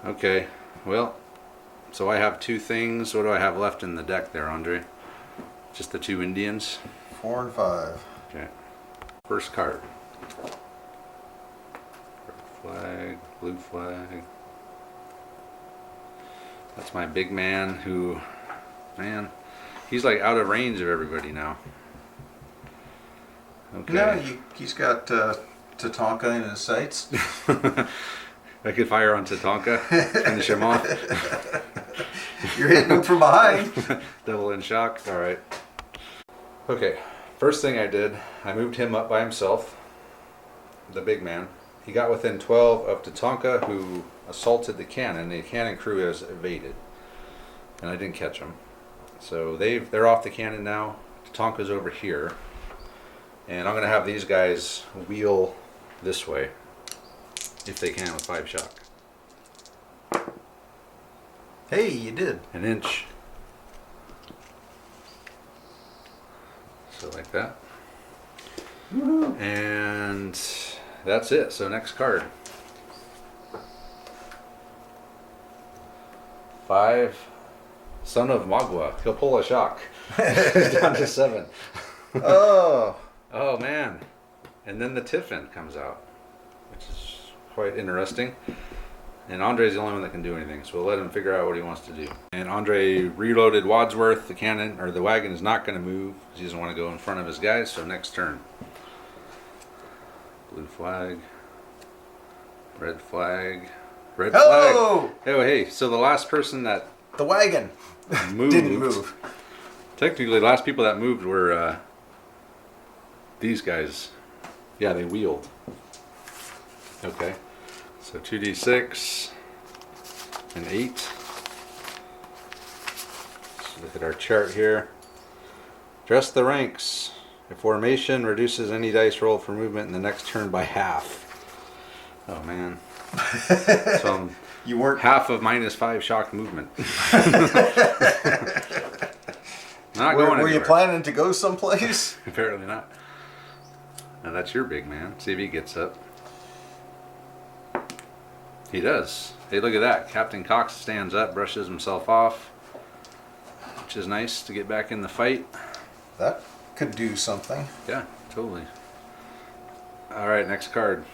Okay. Well, so I have 2 things. What do I have left in the deck there, Andre? Just the 2 Indians. 4 and 5. Okay. First card. Red flag, blue flag. That's my big man who, man, he's like out of range of everybody now. Okay. No, he's got Tatanka in his sights. I could fire on Tatanka, finish him off. You're hitting him from behind. Devil in shock. All right. Okay. First thing I did, I moved him up by himself, the big man. He got within 12 of Tatanka, who assaulted the cannon. The cannon crew has evaded, and I didn't catch him. So they're off the cannon now. Tatanka's over here, and I'm going to have these guys wheel this way, if they can, with 5 shock. Hey, you did. An inch. So like that. Woo-hoo. And that's it. So next card. 5. Son of Magua. He'll pull a shock. Down to 7. Oh. Oh man. And then the Tiffin comes out, which is quite interesting. And Andre's the only one that can do anything, so we'll let him figure out what he wants to do. And Andre reloaded Wadsworth. The cannon, or the wagon, is not going to move. He doesn't want to go in front of his guys, so next turn. Blue flag. Red flag. Red Hello! flag. Oh, hey, so the last person that The wagon moved. didn't move. Technically, the last people that moved were these guys. Yeah, they wheeled. Okay. So 2d6 and 8. Let's look at our chart here. Dress the ranks. A formation reduces any dice roll for movement in the next turn by half. Oh man. So I'm You weren't. half of -5 shock movement. Not Were going you anywhere. planning to go someplace? Apparently not. Now that's your big man. See if he gets up. He does. Hey, look at that. Captain Cox stands up, brushes himself off, which is nice to get back in the fight. That could do something. Yeah, totally. All right, next card.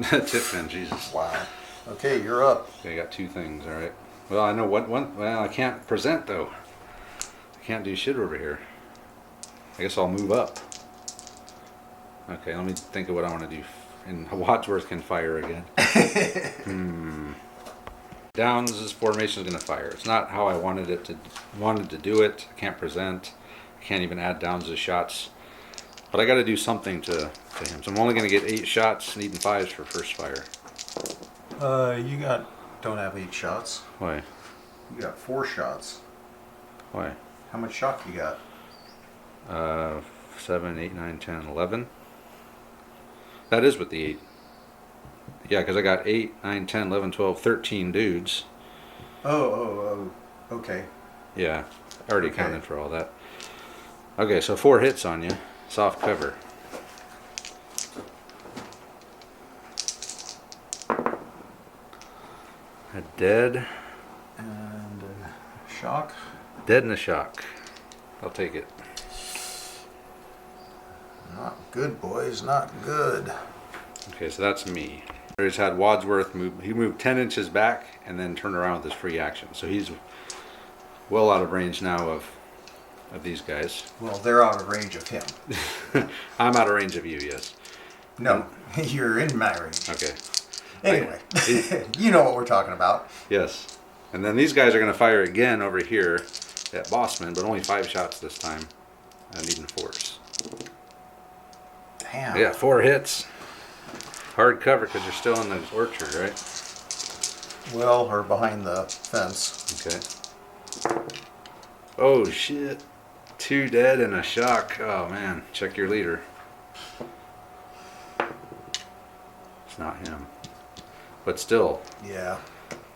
Tipman, Jesus. Wow. Okay, you're up. Okay, I got 2 things, all right. Well, I know what one. Well, I can't present, though. I can't do shit over here. I guess I'll move up. Okay, let me think of what I want to do. And Wadsworth can fire again. Downs' formation is going to fire. It's not how I wanted to do it. I can't present. I can't even add Downs' shots. But I got to do something to him. So I'm only going to get 8 shots, needing 5s for first fire. You don't have 8 shots. Why? You got 4 shots. Why? How much shock you got? 7, 8, 9, 10, 11. That is with the 8. Yeah, because I got 8, 9, 10, 11, 12, 13 dudes. Oh, okay. Yeah, I already Okay. counted for all that. Okay, so 4 hits on you. Soft cover. A dead. And shock. Dead and a shock. I'll take it. Not good, boys. Not good. Okay, so that's me. I just had Wadsworth move. He moved 10 inches back and then turned around with his free action. So he's well out of range now of these guys. Well, they're out of range of him. I'm out of range of you, yes. No, you're in my range. Okay. Anyway, you know what we're talking about. Yes. And then these guys are going to fire again over here at Bossman, but only 5 shots this time. I need 4s. Damn. Yeah, 4 hits. Hard cover because you're still in the orchard, right? Well, or behind the fence. Okay. Oh shit. 2 dead and a shock. Oh man, check your leader. It's not him. But still, Yeah.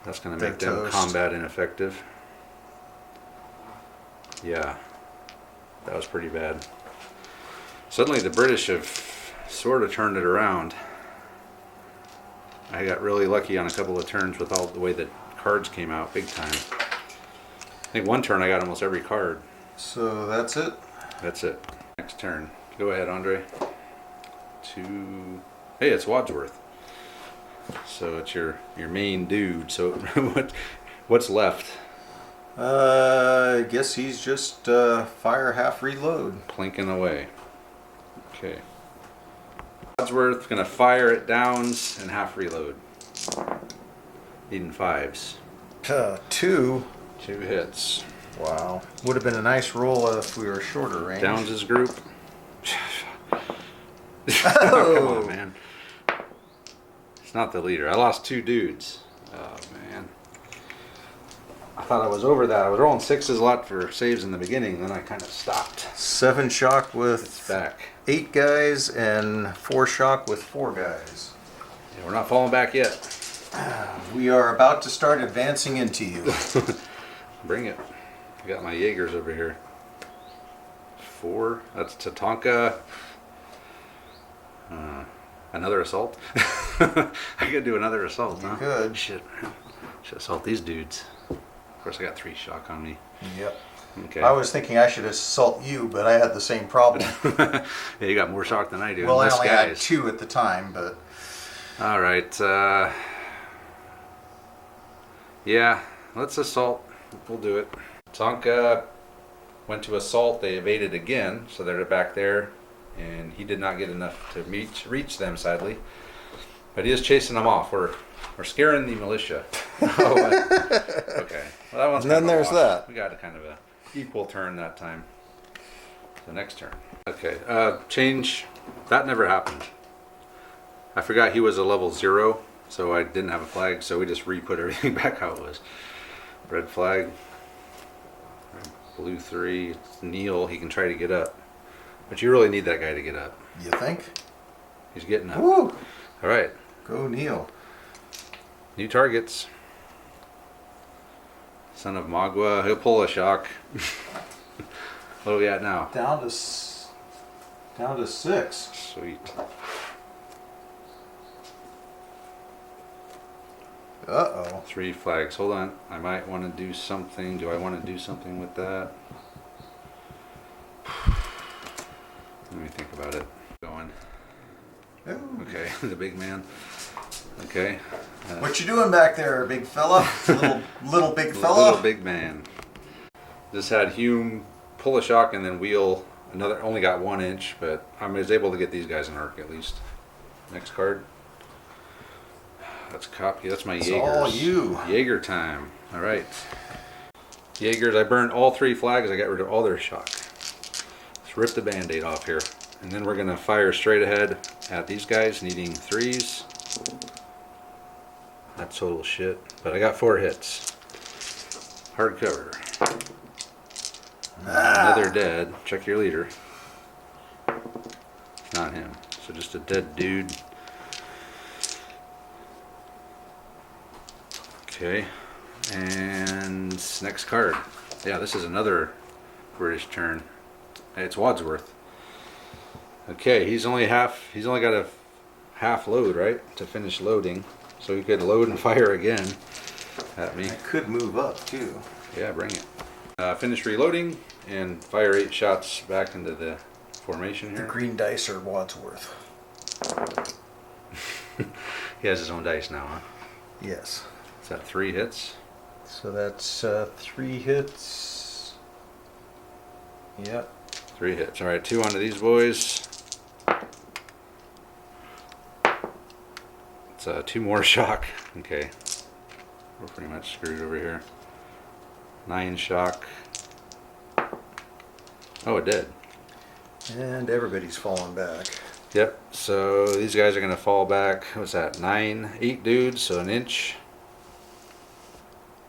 that's going to They're make them toast. combat ineffective. Yeah. That was pretty bad. Suddenly the British have sort of turned it around. I got really lucky on a couple of turns with all the way the cards came out big time. I think one turn I got almost every card. So that's it. That's it. Next turn. Go ahead, Andre. Hey, it's Wadsworth. So it's your main dude. So what's left? I guess he's just fire half reload. Plinking away. Okay. Wadsworth gonna fire at downs and half reload. Needing 5s. 2. 2 hits. Wow. Would have been a nice roll if we were shorter range. Downs' group. Come on, man. It's not the leader. I lost 2 dudes. Oh, man. I thought I was over that. I was rolling 6s a lot for saves in the beginning, then I kind of stopped. 7 shock with It's back. 8 guys and 4 shock with 4 guys. Yeah, we're not falling back yet. We are about to start advancing into you. Bring it. I got my Jaegers over here. 4. That's Tatanka. Another assault. I could do another assault. You huh? could. Shit. Should assault these dudes. Of course, I got 3 shock on me. Yep. Okay. I was thinking I should assault you, but I had the same problem. Yeah, you got more shock than I do. Well, I Less only had guys. 2 at the time, but All right. Yeah, let's assault. We'll do it. Tonka went to assault. They evaded again, so they're back there. And he did not get enough to reach them, sadly. But he is chasing them off. We're scaring the militia. Okay. Well, that one's And then kind of a there's wash. that. We got a kind of a equal turn that time. The next turn. Okay. Change. That never happened. I forgot he was a level 0, so I didn't have a flag, so we just re-put everything back how it was. Red flag. Blue 3. It's Neil. He can try to get up. But you really need that guy to get up. you think? He's getting up. Woo! All right. Go Neil. New targets. Son of Magua. He'll pull a shock. What are we at now? Down to 6. Sweet. Uh-oh. 3 flags. Hold on. I might want to do something. Do I want to do something with that? Let me think about it. Going. Ooh. Okay. The big man. Okay. What you doing back there, big fella? little big fella? Little big man. Just had Hume pull a shock and then wheel another. Only got 1 inch, but I was able to get these guys an arc at least. Next card. That's copy. That's my It's Jaegers. all you. Jaeger time. All right. Jaegers. I burned all 3 flags. I got rid of all their shock. Let's rip the band-aid off here, and then we're gonna fire straight ahead at these guys, needing 3s. That's total shit. But I got 4 hits. Hardcover. Another dead. Check your leader. It's not him. So just a dead dude. Okay. And next card. Yeah, this is another British turn. It's Wadsworth. Okay, he's only got a half load, right? To finish loading. So he could load and fire again at me. I could move up, too. Yeah, bring it. Finish reloading and fire 8 shots back into the formation The here. green dice are Wadsworth. He has his own dice now, huh? Yes. Is that 3 hits? So that's 3 hits. Yep. 3 hits. All right, 2 onto these boys. It's 2 more shock. Okay. We're pretty much screwed over here. 9 shock. Oh, it did. And everybody's falling back. Yep. So these guys are going to fall back. What's that? 8 dudes, so an inch.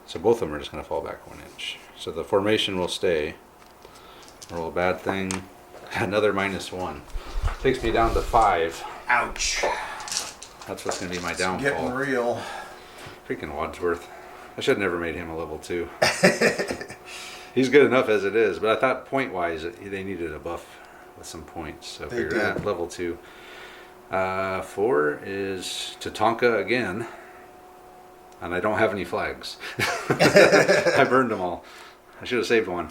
So both of them are just going to fall back 1 inch. So the formation will stay. Roll a bad thing. Another -1. Takes me down to 5. Ouch. That's what's going to be my It's downfall. getting real. Freaking Wadsworth. I should have never made him a level 2. He's good enough as it is, but I thought point-wise they needed a buff with some points. So I figured that level 2. 4 is Tatanka again. And I don't have any flags. I burned them all. I should have saved one.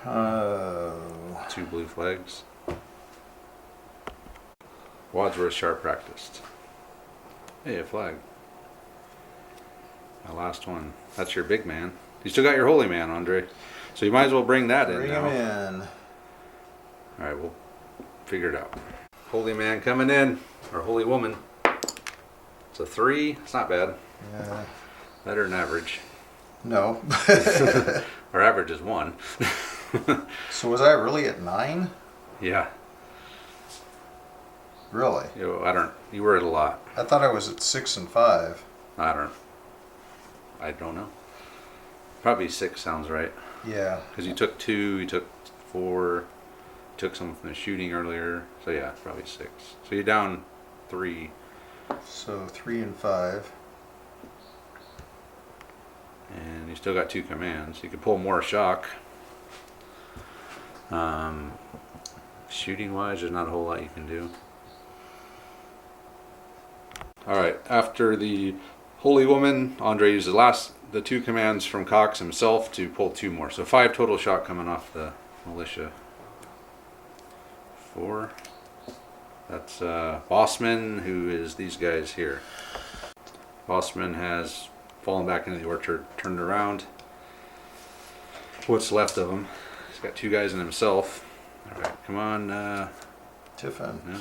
2 blue flags. Wadsworth sharp practiced. Hey, a flag. My last one. That's your big man. You still got your holy man, Andre. So you might as well bring that in now. Bring him in. Alright, we'll figure it out. Holy man coming in. Or holy woman. It's a 3. It's not bad. Yeah. Better than average. No. Our average is 1. So was I really at 9? Yeah. Really? You were at a lot. I thought I was at 6 and 5. I don't know. Probably 6 sounds right. Yeah. Because you took 2, you took 4, took some from the shooting earlier. So yeah, probably 6. So you're down 3. So 3 and 5. And you still got 2 commands. You could pull more shock. Shooting wise, there's not a whole lot you can do. Alright, after the Holy Woman, Andre used the 2 commands from Cox himself to pull 2 more. So 5 total shock coming off the militia. 4. That's Bossman, who is these guys here. Bossman has fallen back into the orchard, turned around. What's left of him? He's got 2 guys in himself. Alright, come on. Tiffin. No.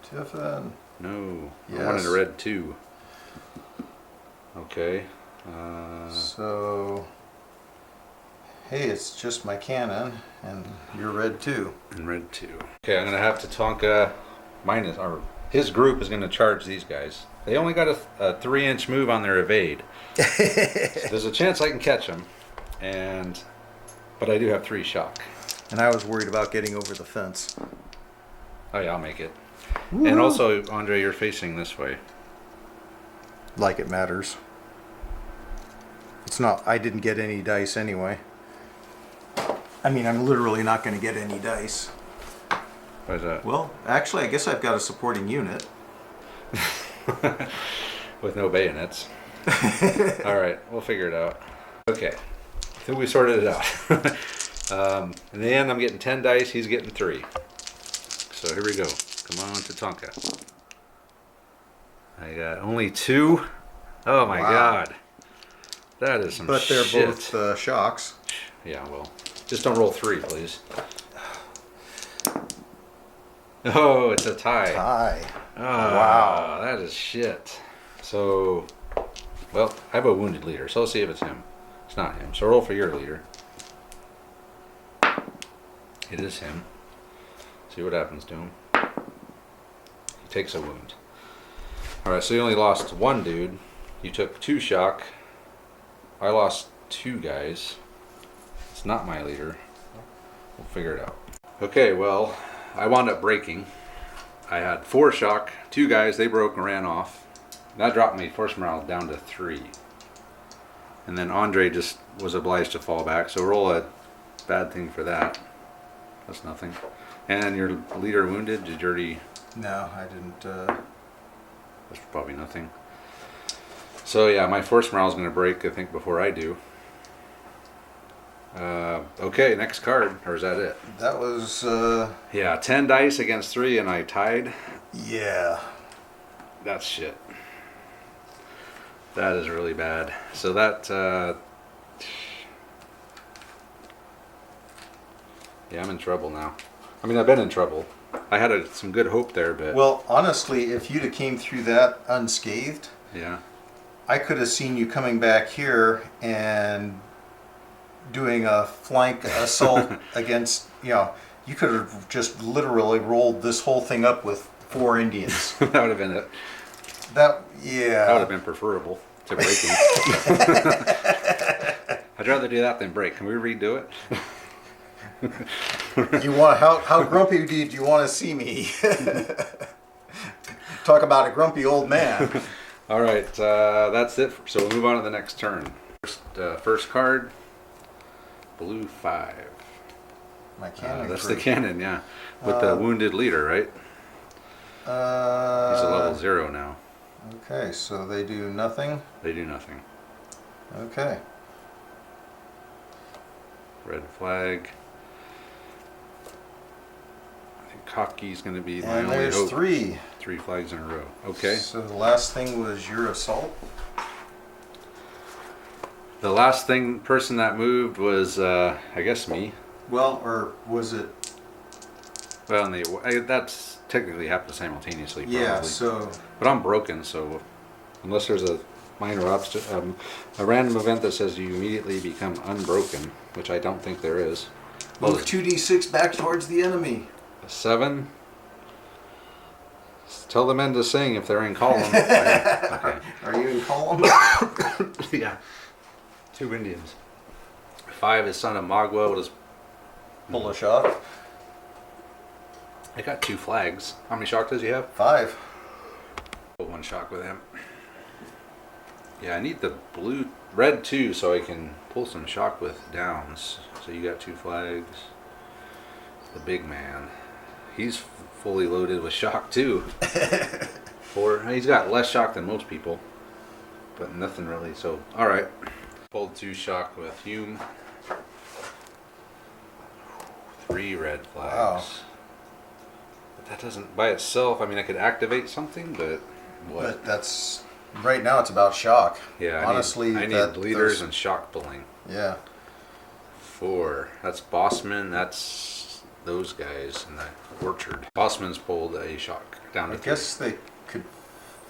Tiffin. No. Yes. I wanted a red 2. Okay. So, hey, it's just my cannon, and you're red 2. And red 2. Okay, I'm going to have Tatanka minus, or his group is going to charge these guys. They only got a 3-inch move on their evade. So there's a chance I can catch them, but I do have 3 shock. And I was worried about getting over the fence. Oh yeah, I'll make it. Woo. And also, Andre, you're facing this way. Like it matters. It's not, I didn't get any dice anyway. I mean, I'm literally not going to get any dice. Why is that? Well, actually, I guess I've got a supporting unit. With no bayonets. Alright, we'll figure it out. Okay, I think we sorted it out. In the end, I'm getting 10 dice, he's getting 3. So here we go. Come on, Tatanka. I got only 2. Oh my god. That is some shit. But they're both shocks. Yeah, well, just don't roll 3, please. Oh, it's a tie. Tie. Oh, Wow. That is shit. So, well, I have a wounded leader, so let's see if it's him. It's not him. So roll for your leader. It is him. See what happens to him. He takes a wound. Alright, so you only lost 1 dude. You took 2 shock. I lost 2 guys. It's not my leader. We'll figure it out. Okay, well, I wound up breaking. I had 4 shock, 2 guys, they broke and ran off. That dropped me force morale down to 3. And then Andre just was obliged to fall back, so roll a bad thing for that. That's nothing. And your leader wounded, did you already... No, I didn't. That's probably nothing. So yeah, my force morale is going to break, I think, before I do. Okay, next card, or is that it? That was, Yeah, 10 dice against 3 and I tied. yeah. That's shit. That is really bad. So that, yeah, I'm in trouble now. I mean, I've been in trouble. I had some good hope there, but... Well, honestly, if you'd have came through that unscathed, yeah. I could have seen you coming back here and doing a flank assault against, You could have just literally rolled this whole thing up with 4 Indians. That would have been it. That would have been preferable to breaking. I'd rather do that than break. Can we redo it? You want how grumpy do you want to see me? Talk about a grumpy old man. All right, that's it. So we'll move on to the next turn. First card, blue 5. My cannon. That's crew. the cannon, yeah, with the wounded leader, right? He's a level 0 now. Okay, so they do nothing. They do nothing. Okay. Red flag. I think Cockey's going to be my And only there's hope. 3. 3 flags in a row. Okay. So the last thing was your assault. The last person that moved was, I guess, me. Well, or was it? Well, that's technically happened simultaneously. Probably. Yeah. So. But I'm broken, so unless there's a minor a random event that says you immediately become unbroken, which I don't think there is. Move 2d6 back towards the enemy. 7. Tell the men to sing if they're in column. Okay. Are you in column? Yeah. 2 Indians. 5 is son of Magua. What is? Pull a shot. I got 2 flags. How many shock does he have? 5. Put 1 shock with him. Yeah, I need the red 2 so I can pull some shock with downs. So you got 2 flags. The big man. He's fully loaded with shock too. 4. He's got less shock than most people, but nothing really. So, all right. Pulled 2 shock with Hume. 3 red flags. Wow. But that doesn't, by itself, I mean, I could activate something, but what? But that's right now. It's about shock. Yeah, honestly, I need leaders and shock pulling. Yeah. 4. That's Bossman. That's those guys in the orchard. Bossman's pulled a shock down to 3. I guess they could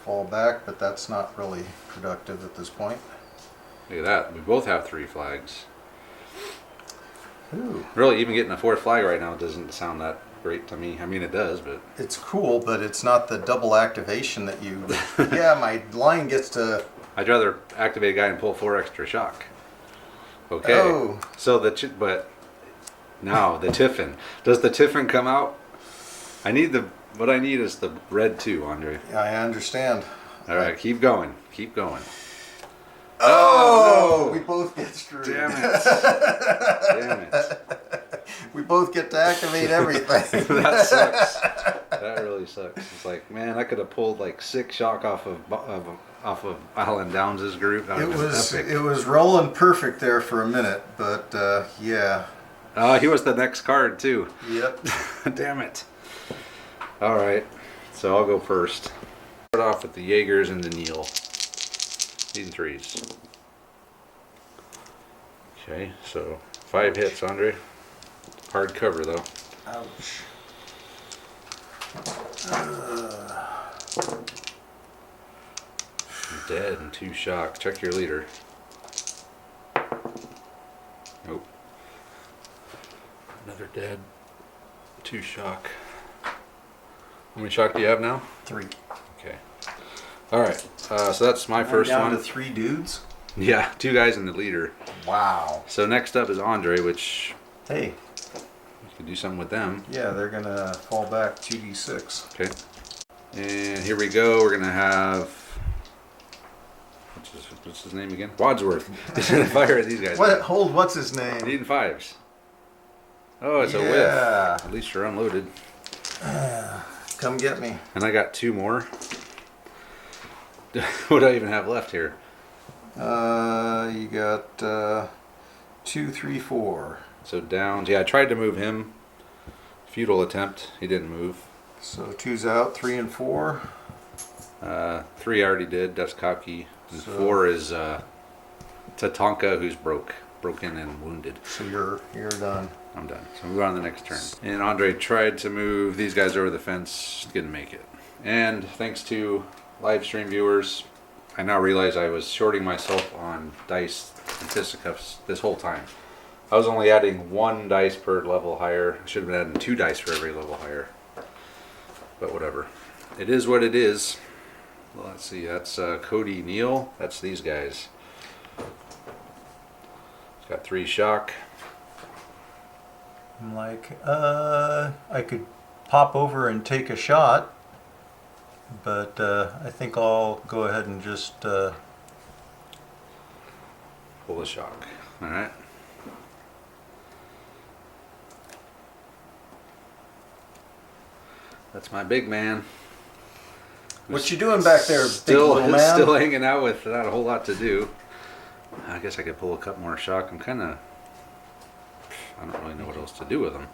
fall back, but that's not really productive at this point. Look at that. We both have 3 flags. Ooh. Really, even getting a 4th flag right now doesn't sound that great to me. I mean, it does, but It's cool, but it's not the double activation that you. Yeah, my line gets to. I'd rather activate a guy and pull 4 extra shock. Okay. Oh. So but now the Tiffin. Does the Tiffin come out? What I need is the red 2, Andre. I understand. All right, keep going. Keep going. Oh, no. We both get screwed. Damn it. Damn it. We both get to activate everything. That sucks. That really sucks. It's like, man, I could have pulled like 6 shock off of Alan Downs' group. That would've been epic. It was rolling perfect there for a minute, but yeah. He was the next card too. Yep. Damn it. All right, so I'll go first. Start off with the Jaegers and the Neil. These 3s. Okay, so 5 hits, Andre. Hard cover though. Ouch. Dead and 2 shock. Check your leader. Nope. Another dead. 2 shock. How many shock do you have now? 3. Okay. All right. So that's my first down one. to 3 dudes. Yeah, 2 guys and the leader. Wow. So next up is Andre, which Hey. we can do something with them. Yeah, they're gonna fall back 2d6. Okay. And here we go. We're gonna have what's his name again? Wadsworth. He's gonna fire at these guys. What's his name? Needing 5s. Oh, it's a whiff. At least you're unloaded. Come get me. And I got 2 more. What do I even have left here? You got 2, 3, 4. So Downs. Yeah, I tried to move him. Futile attempt. He didn't move. So 2's out, 3 and 4. 3 I already did. That's Cocky. And So- 4 is Tatanka, who's broken and wounded. So you're done. I'm done. So move on to the next turn. And Andre tried to move these guys over the fence. Didn't make it. And thanks to live stream viewers, I now realize I was shorting myself on dice and fisticuffs this whole time. I was only adding 1 dice per level higher. I should have been adding 2 dice for every level higher. But whatever. It is what it is. Well, let's see. That's Cody Neal. That's these guys. It's got 3 shock. I'm like, I could pop over and take a shot, but I think I'll go ahead and just Pull the shock. All right. That's my big man. What you doing back there, Still, big little man? still hanging out with not a whole lot to do. I guess I could pull a couple more shock. I don't really know what else to do with them.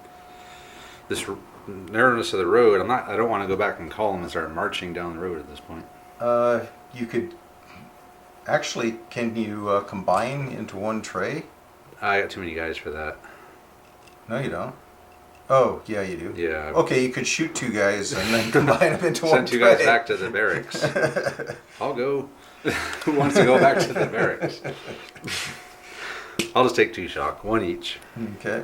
This narrowness of the road, I don't want to go back and call them and start marching down the road at this point. You could actually, can you combine into one tray? I got too many guys for that. No, you don't. Oh, yeah, you do. Yeah. Okay, you could shoot 2 guys and then combine them into one Send 2 tray. guys back to the barracks. I'll go. Who wants to go back to the barracks? I'll just take 2 shock, 1 each. Okay.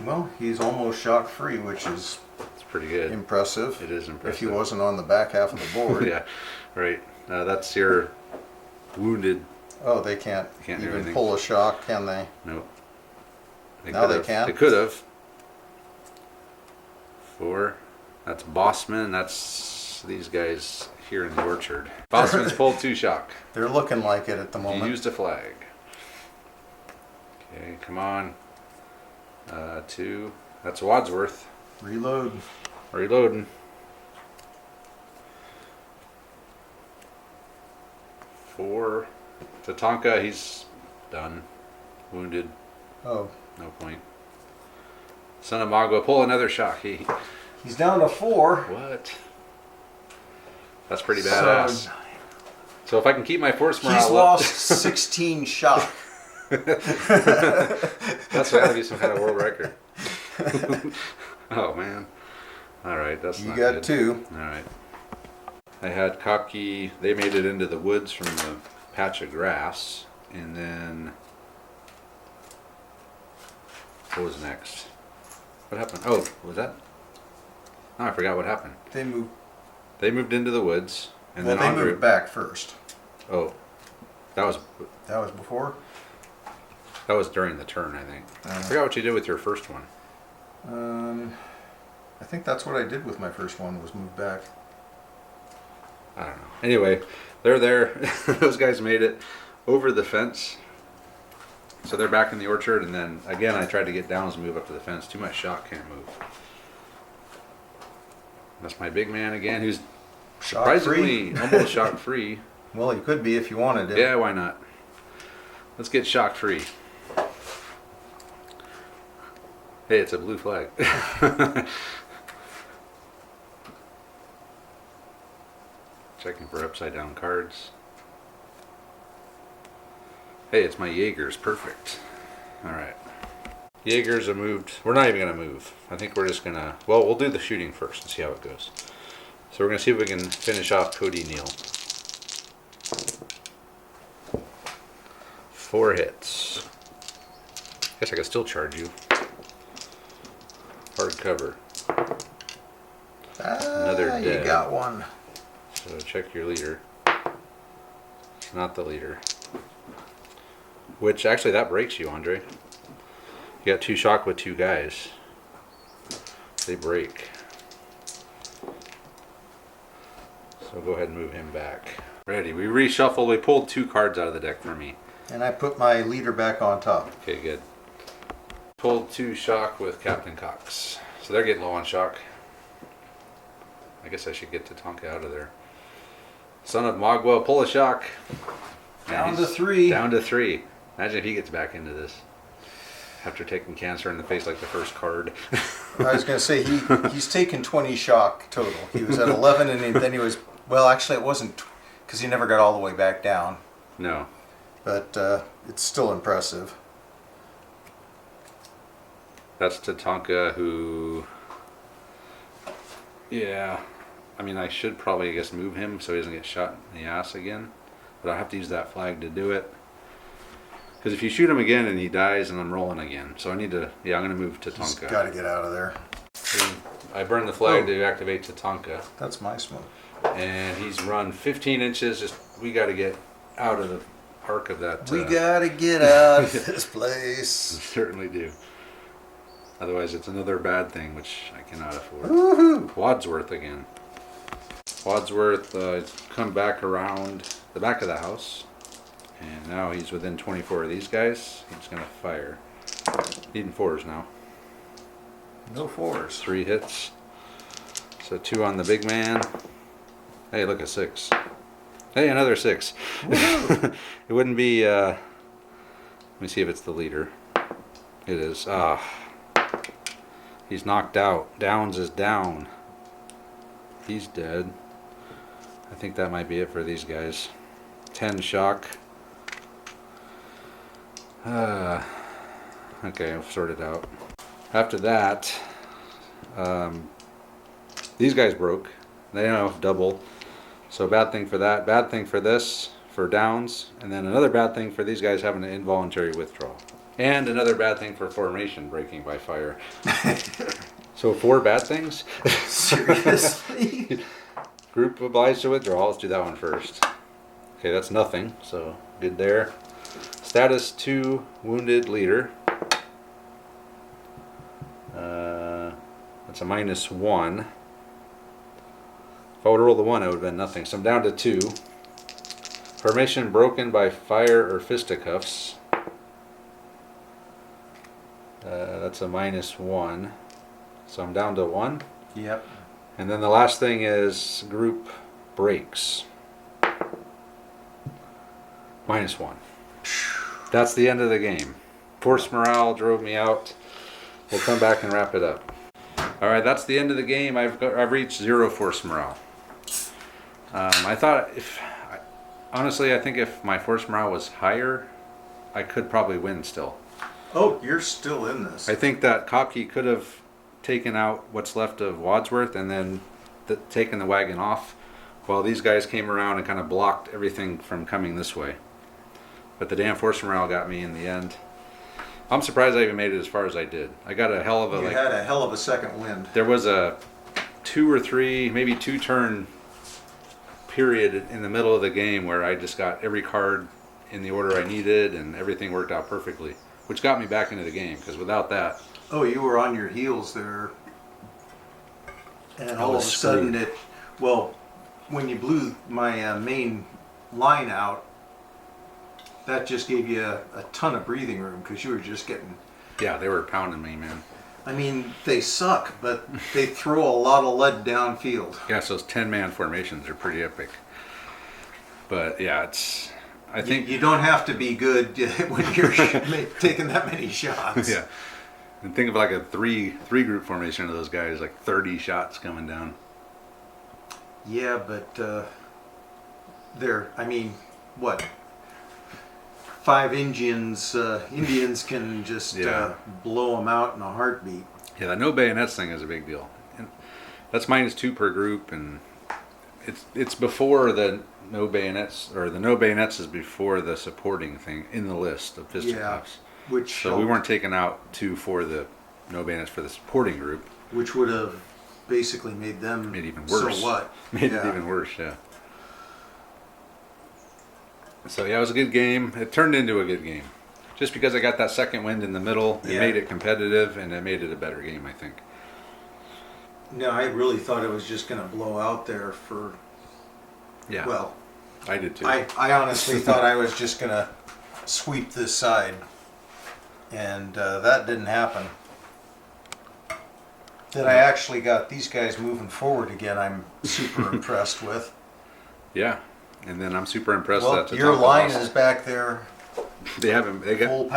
Well, he's almost shock free, which is It's pretty good. impressive. It is impressive. If he wasn't on the back half of the board. Yeah, right. That's your wounded. Oh, they can't do even anything. pull a shock, can they? Nope. Now they could've. can? They could have. 4. That's Bossman. That's these guys here in the orchard. Bossman's pulled 2 shock. They're looking like it at the You moment. used a flag. Okay, come on. 2. That's Wadsworth. Reload. Reloading. 4. Tatanka, he's done. Wounded. Oh, No point. Son of Magua, pull another shock. he's down to 4. What? That's pretty badass. So if I can keep my force morale He's up, lost 16 shock. that's gotta be some kind of world record. Oh man. Alright, that's You not got good. 2. Alright. I had Kopke, they made it into the woods from the patch of grass. And then what was next? What happened? Oh, was that? Oh, I forgot what happened. They moved. They moved into the woods, and Well, then they Andre. moved back first. Oh, that was That was before. during the turn, I think. I forgot what you did with your first one. I think that's what I did with my first one, was move back. I don't know. Anyway, they're there. Those guys made it over the fence. So they're back in the orchard, and then again I tried to get Downs to move up to the fence. Too much shock, can't move. That's my big man again, who's Shock free. surprisingly almost shock free. Well, you could be if you wanted it. Yeah, why not? Let's get shock free. Hey, it's a blue flag. Checking for upside down cards. Hey, it's my Jaegers. Perfect. Alright. Jaegers are moved. We're not even going to move. I think we're just going to... Well, we'll do the shooting first and see how it goes. So we're going to see if we can finish off Cody Neal. 4 hits. Guess I could still charge you. Hard cover. Another You dead. got one. So check your leader. It's not the leader. Which actually that breaks you, Andre. You got 2 shock with 2 guys. They break. So go ahead and move him back. Ready. We reshuffled. We pulled 2 cards out of the deck for me. And I put my leader back on top. Okay, good. Pulled 2 shock with Captain Cox. So they're getting low on shock. I guess I should get Tatanka out of there. Son of Magua, pull a shock. Down he's to 3. Down to 3. Imagine if he gets back into this. After taking cancer in the face like the first card. I was going to say, he's taken 20 shock total. He was at 11 and then he was, well, actually it wasn't, because he never got all the way back down. No. But it's still impressive. That's Tatanka who... Yeah. I mean, I should probably, I guess, move him so he doesn't get shot in the ass again. But I have to use that flag to do it. Because if you shoot him again and he dies, and I'm rolling again. So I need to. Yeah, I'm going to move Just Tatanka. got to get out of there. I burned the flag to activate Tatanka. That's my smoke. And he's run 15 inches. Just we got to get out of the arc of that. We got to get out of this place. We certainly do. Otherwise, it's another bad thing, which I cannot afford. Woohoo! Wadsworth again. Wadsworth come back around the back of the house. And now he's within 24 of these guys. He's going to fire. Needing 4s now. No 4s. 3 hits. So 2 on the big man. Hey, look, a 6. Hey, another 6. It wouldn't be... let me see if it's the leader. It is. He's knocked out. Downs is down. He's dead. I think that might be it for these guys. 10 shock. Okay, I've sorted out. After that, these guys broke. They know double. So bad thing for that. Bad thing for this, for downs. And then another bad thing for these guys having an involuntary withdrawal. And another bad thing for formation breaking by fire. So 4 bad things? Seriously? Group obliged to withdraw. Let's do that one first. Okay, that's nothing. So good there. Status 2, wounded leader. That's a -1. If I would roll the 1, it would have been nothing. So I'm down to 2. Formation broken by fire or fisticuffs. That's a -1. So I'm down to 1. Yep. And then the last thing is group breaks. -1. That's the end of the game. Force morale drove me out. We'll come back and wrap it up. All right, that's the end of the game. I've reached 0 force morale. I thought honestly, I think if my force morale was higher, I could probably win still. Oh, you're still in this. I think that Kopke could have taken out what's left of Wadsworth and then taken the wagon off while these guys came around and kind of blocked everything from coming this way. But the damn force morale got me in the end. I'm surprised I even made it as far as I did. I got a hell of a... You had a hell of a second wind. There was a 2 or 3, maybe 2 turn period in the middle of the game where I just got every card in the order I needed and everything worked out perfectly, which got me back into the game, because without that... Oh, you were on your heels there. And I all of a was sudden screwed. well, when you blew my main line out, that just gave you a ton of breathing room because you were just getting... Yeah, they were pounding me, man. I mean, they suck, but they throw a lot of lead downfield. Yeah, so those 10-man formations are pretty epic. But yeah, it's... I think... You don't have to be good when you're taking that many shots. Yeah. And think of like a three group formation of those guys, like 30 shots coming down. Yeah, but they're, I mean, what? 5 Indians can just blow them out in a heartbeat. Yeah, that no bayonets thing is a big deal. And that's -2 per group, and it's before the no bayonets, or the no bayonets is before the supporting thing in the list of fisticuffs. Yeah, which so we weren't taking out 2 for the no bayonets for the supporting group. Which would have basically made them made it even worse. So what? Made it even worse, yeah. So yeah, it was a good game. It turned into a good game. Just because I got that second wind in the middle, it made it competitive, and it made it a better game, I think. No, I really thought it was just going to blow out there for... Yeah. Well, I did too. I honestly thought I was just going to sweep this side, and that didn't happen. That I actually got these guys moving forward again, I'm super impressed with. Yeah. And then I'm super impressed well, that your Tatanka line lost. is back there. They haven't. They got full,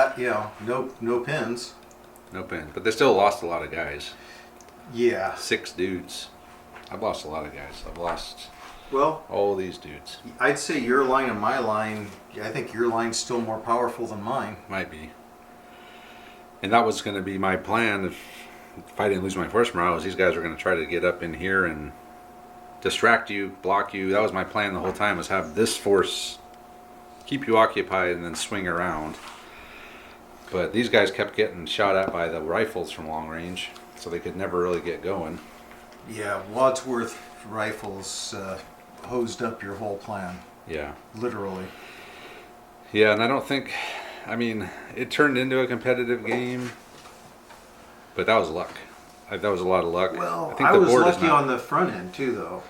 no pins. No pin, but they still lost a lot of guys. Yeah. 6 dudes. I've lost a lot of guys. I've lost all these dudes. I'd say your line and my line. I think your line's still more powerful than mine. Might be. And that was going to be my plan if I didn't lose my force morale. Was these guys were going to try to get up in here and distract you, block you. That was my plan the whole time, was have this force keep you occupied and then swing around. But these guys kept getting shot at by the rifles from long range, so they could never really get going. Yeah, Wadsworth rifles hosed up your whole plan. Yeah. Literally. Yeah, and I don't think, I mean, it turned into a competitive game, but that was luck. That was a lot of luck. Well, I think I the was board is lucky not, on the front end too, though.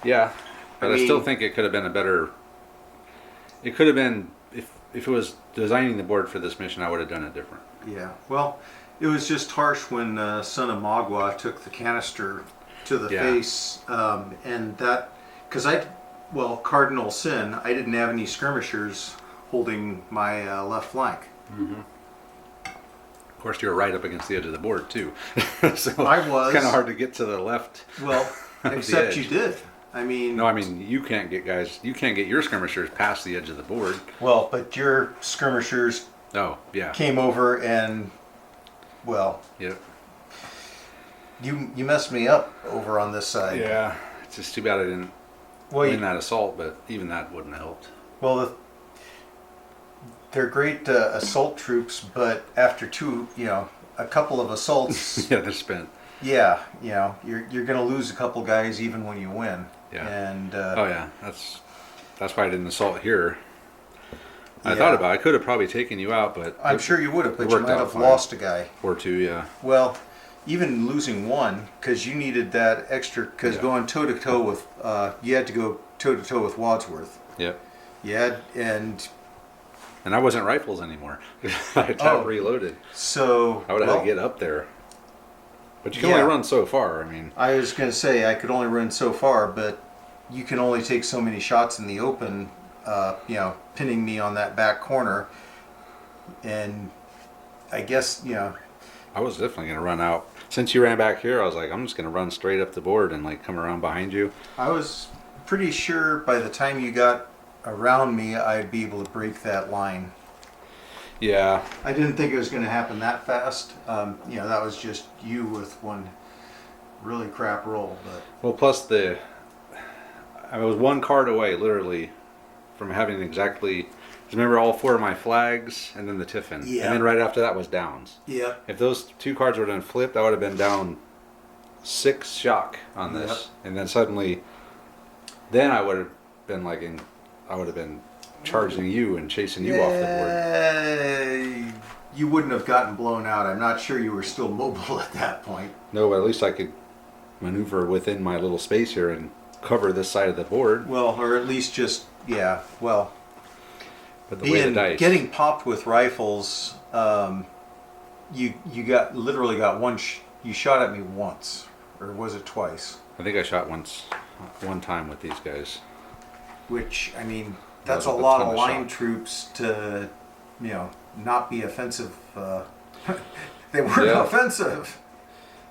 Yeah, but I still mean- think it could have been a better. It could have been if it was designing the board for this mission, I would have done it different. Yeah. Well, it was just harsh when Son of Magua took the canister to the Yeah. face, and that because Cardinal Sin, I didn't have any skirmishers holding my left flank. Of course, you were right up against the edge of the board too, so I was. It's kind of hard to get to the left. Well, the except you edge. did. I mean, No, I mean you can't get guys. You can't get your skirmishers past the edge of the board. well, but your skirmishers Oh, yeah. came over and, well, Yep. you messed me up over on this side. Yeah. It's just too bad I didn't Well, win that assault, but even that wouldn't have helped. well, they're great assault troops, but after a couple of assaults, Yeah, they're spent. yeah, you're gonna lose a couple guys even when you win. Yeah. And Oh yeah, that's why I didn't assault here. I Yeah. thought about it. I could have probably taken you out, but I'm sure you would have, but it you worked might out have fine. lost a guy. or two, yeah. Well, even losing one, because you needed that extra, because Yeah. going toe to toe with, you had to go toe to toe with Wadsworth. Yep. Yeah, and And I wasn't rifles anymore. I tab reloaded. so I would have had to get up there. But you can Yeah. only run so far. I mean, I was going to say I could only run so far, but you can only take so many shots in the open, pinning me on that back corner. And I guess, I was definitely going to run out. Since you ran back here, I was like, I'm just going to run straight up the board and like come around behind you. I was pretty sure by the time you got around me, I'd be able to break that line. Yeah. I didn't think it was going to happen that fast. That was just you with one really crap roll. But Well, plus I was one card away, literally, from having exactly. Remember all four of my flags and then the Tiffin. Yeah. And then right after that was downs. yeah, If those two cards would have been flipped, I would have been down 6 shock on this. Yep. And then suddenly, then I would have been charging you and chasing you off the board. You wouldn't have gotten blown out. I'm not sure you were still mobile at that point. No, but at least I could maneuver within my little space here and cover this side of the board. Well, or at least just But the way the dice. getting popped with rifles, you literally got one. You shot at me once, or was it twice? I think I shot one time with these guys. Which, I mean, that's a Wasn't a lot ton of of line shock. troops to, not be offensive. They weren't Yeah. offensive.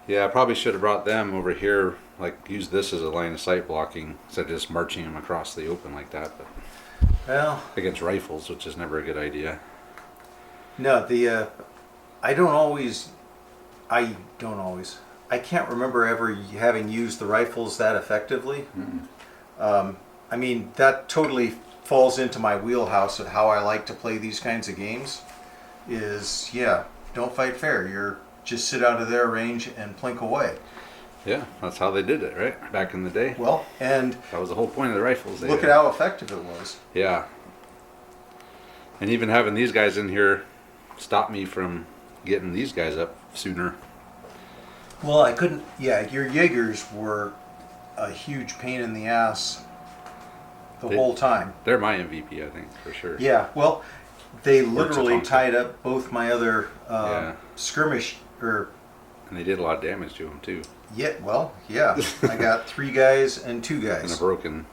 Yeah, I probably should have brought them over here, like use this as a line of sight blocking instead of just marching them across the open like that. But Well, against rifles, which is never a good idea. no, I don't always. I can't remember ever having used the rifles that effectively. I mean, that totally falls into my wheelhouse of how I like to play these kinds of games. Don't fight fair. You're just sit out of their range and plink away. Yeah, that's how they did it, right? Back in the day. Well, and That was the whole point of the rifles. They look at had. how effective it was. Yeah. And even having these guys in here stopped me from getting these guys up sooner. Well, I couldn't. Yeah, your Jaegers were a huge pain in the ass the They- whole time. They're my MVP, I think, for sure. Yeah, well, they literally Tatanka. tied up both my other Yeah. skirmish, or And they did a lot of damage to them, too. I got 3 guys and 2 And a guys. broken.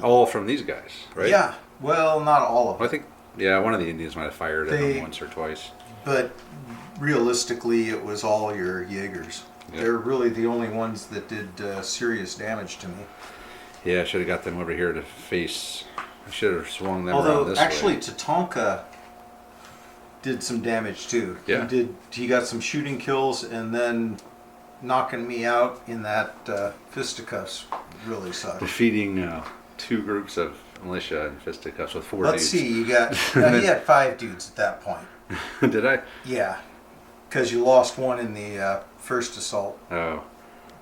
All from these guys, right? Yeah, well, not all of Well, I them, think, yeah, one of the Indians might have fired at They- them once or twice. but realistically, it was all your Jaegers. Yeah. They're really the only ones that did serious damage to me. Yeah, I should have got them over here to face. I should have swung them around Although, this actually, way. Tatanka did some damage too. Yeah. He got some shooting kills, and then knocking me out in that fisticuffs really sucked. Defeating 2 groups of militia in fisticuffs with 4 Let's dudes. see, you got he had 5 dudes at that point. Did I? Yeah, because you lost one in the first assault. Oh.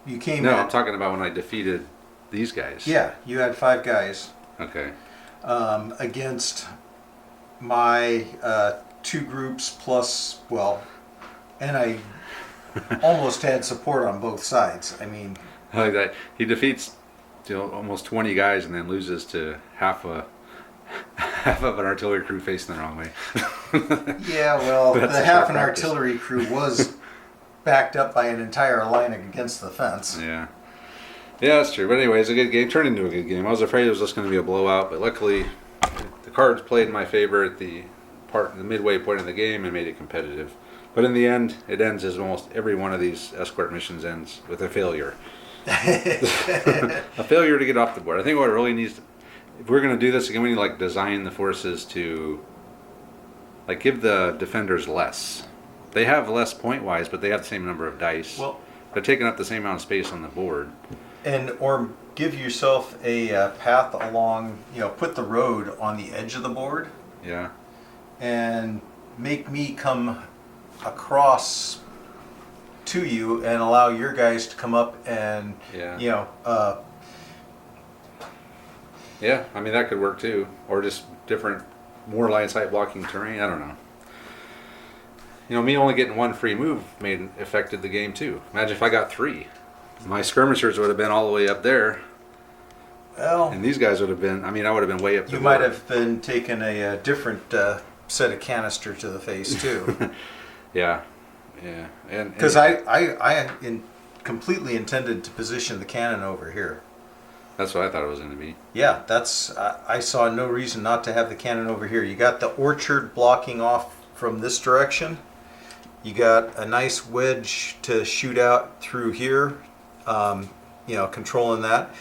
You came No, in. I'm talking about when I defeated these guys. Yeah, you had 5 guys Okay. against my 2 groups plus, well, and I almost had support on both sides. I mean, I like that. He defeats almost 20 guys and then loses to half of an artillery crew facing the wrong way. yeah, well, That's the a half sharp an practice. artillery crew was backed up by an entire line against the fence. Yeah. Yeah, that's true. But anyway, it's a good game. Turned into a good game. I was afraid it was just going to be a blowout, but luckily the cards played in my favor at the midway point of the game and made it competitive. But in the end, it ends as almost every one of these escort missions ends with a failure. A failure to get off the board. I think what it really needs, if we're going to do this again, we need to like design the forces to like give the defenders less. They have less point wise, but they have the same number of dice. Well, they're taking up the same amount of space on the board. and or give yourself a path along, put the road on the edge of the board Yeah. and make me come across to you and allow your guys to come up and, Yeah. Yeah, I mean that could work too, or just different, more line sight blocking terrain. I don't know. Me only getting 1 free move affected the game too. Imagine if I got 3. My skirmishers would have been all the way up there, well, and these guys would have been. I mean, I would have been way up. you might have been taking a different set of canister to the face too. Yeah, yeah, and Because completely intended to position the cannon over here. that's what I thought it was going to be. Yeah, I saw no reason not to have the cannon over here. You got the orchard blocking off from this direction. You got a nice wedge to shoot out through here, controlling that.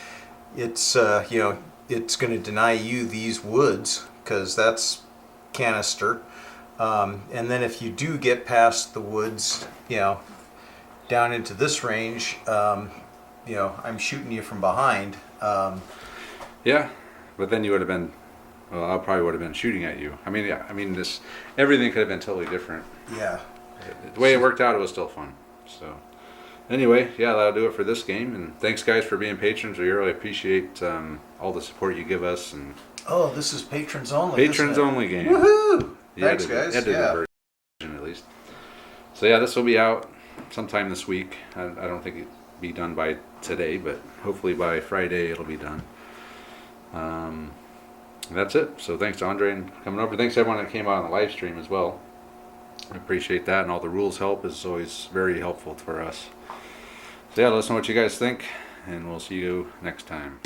It's it's going to deny you these woods because that's canister. And then if you do get past the woods, down into this range, I'm shooting you from behind. Yeah, but then you would have been. Well, I probably would have been shooting at you. I mean, yeah. I mean, everything could have been totally different. Yeah. The way it worked out, it was still fun. So, anyway, yeah, that'll do it for this game. And thanks, guys, for being patrons. We really appreciate all the support you give us. And Oh, this is patrons only. patrons isn't it? only game. Woohoo! The Thanks, edited- guys. edited Yeah. version, at least. So yeah, this will be out sometime this week. I don't think it'll be done by today, but hopefully by Friday it'll be done. That's it. So thanks to Andre and coming over. Thanks to everyone that came out on the live stream as well. I appreciate that, and all the rules help is always very helpful for us. So yeah, let us know what you guys think, and we'll see you next time.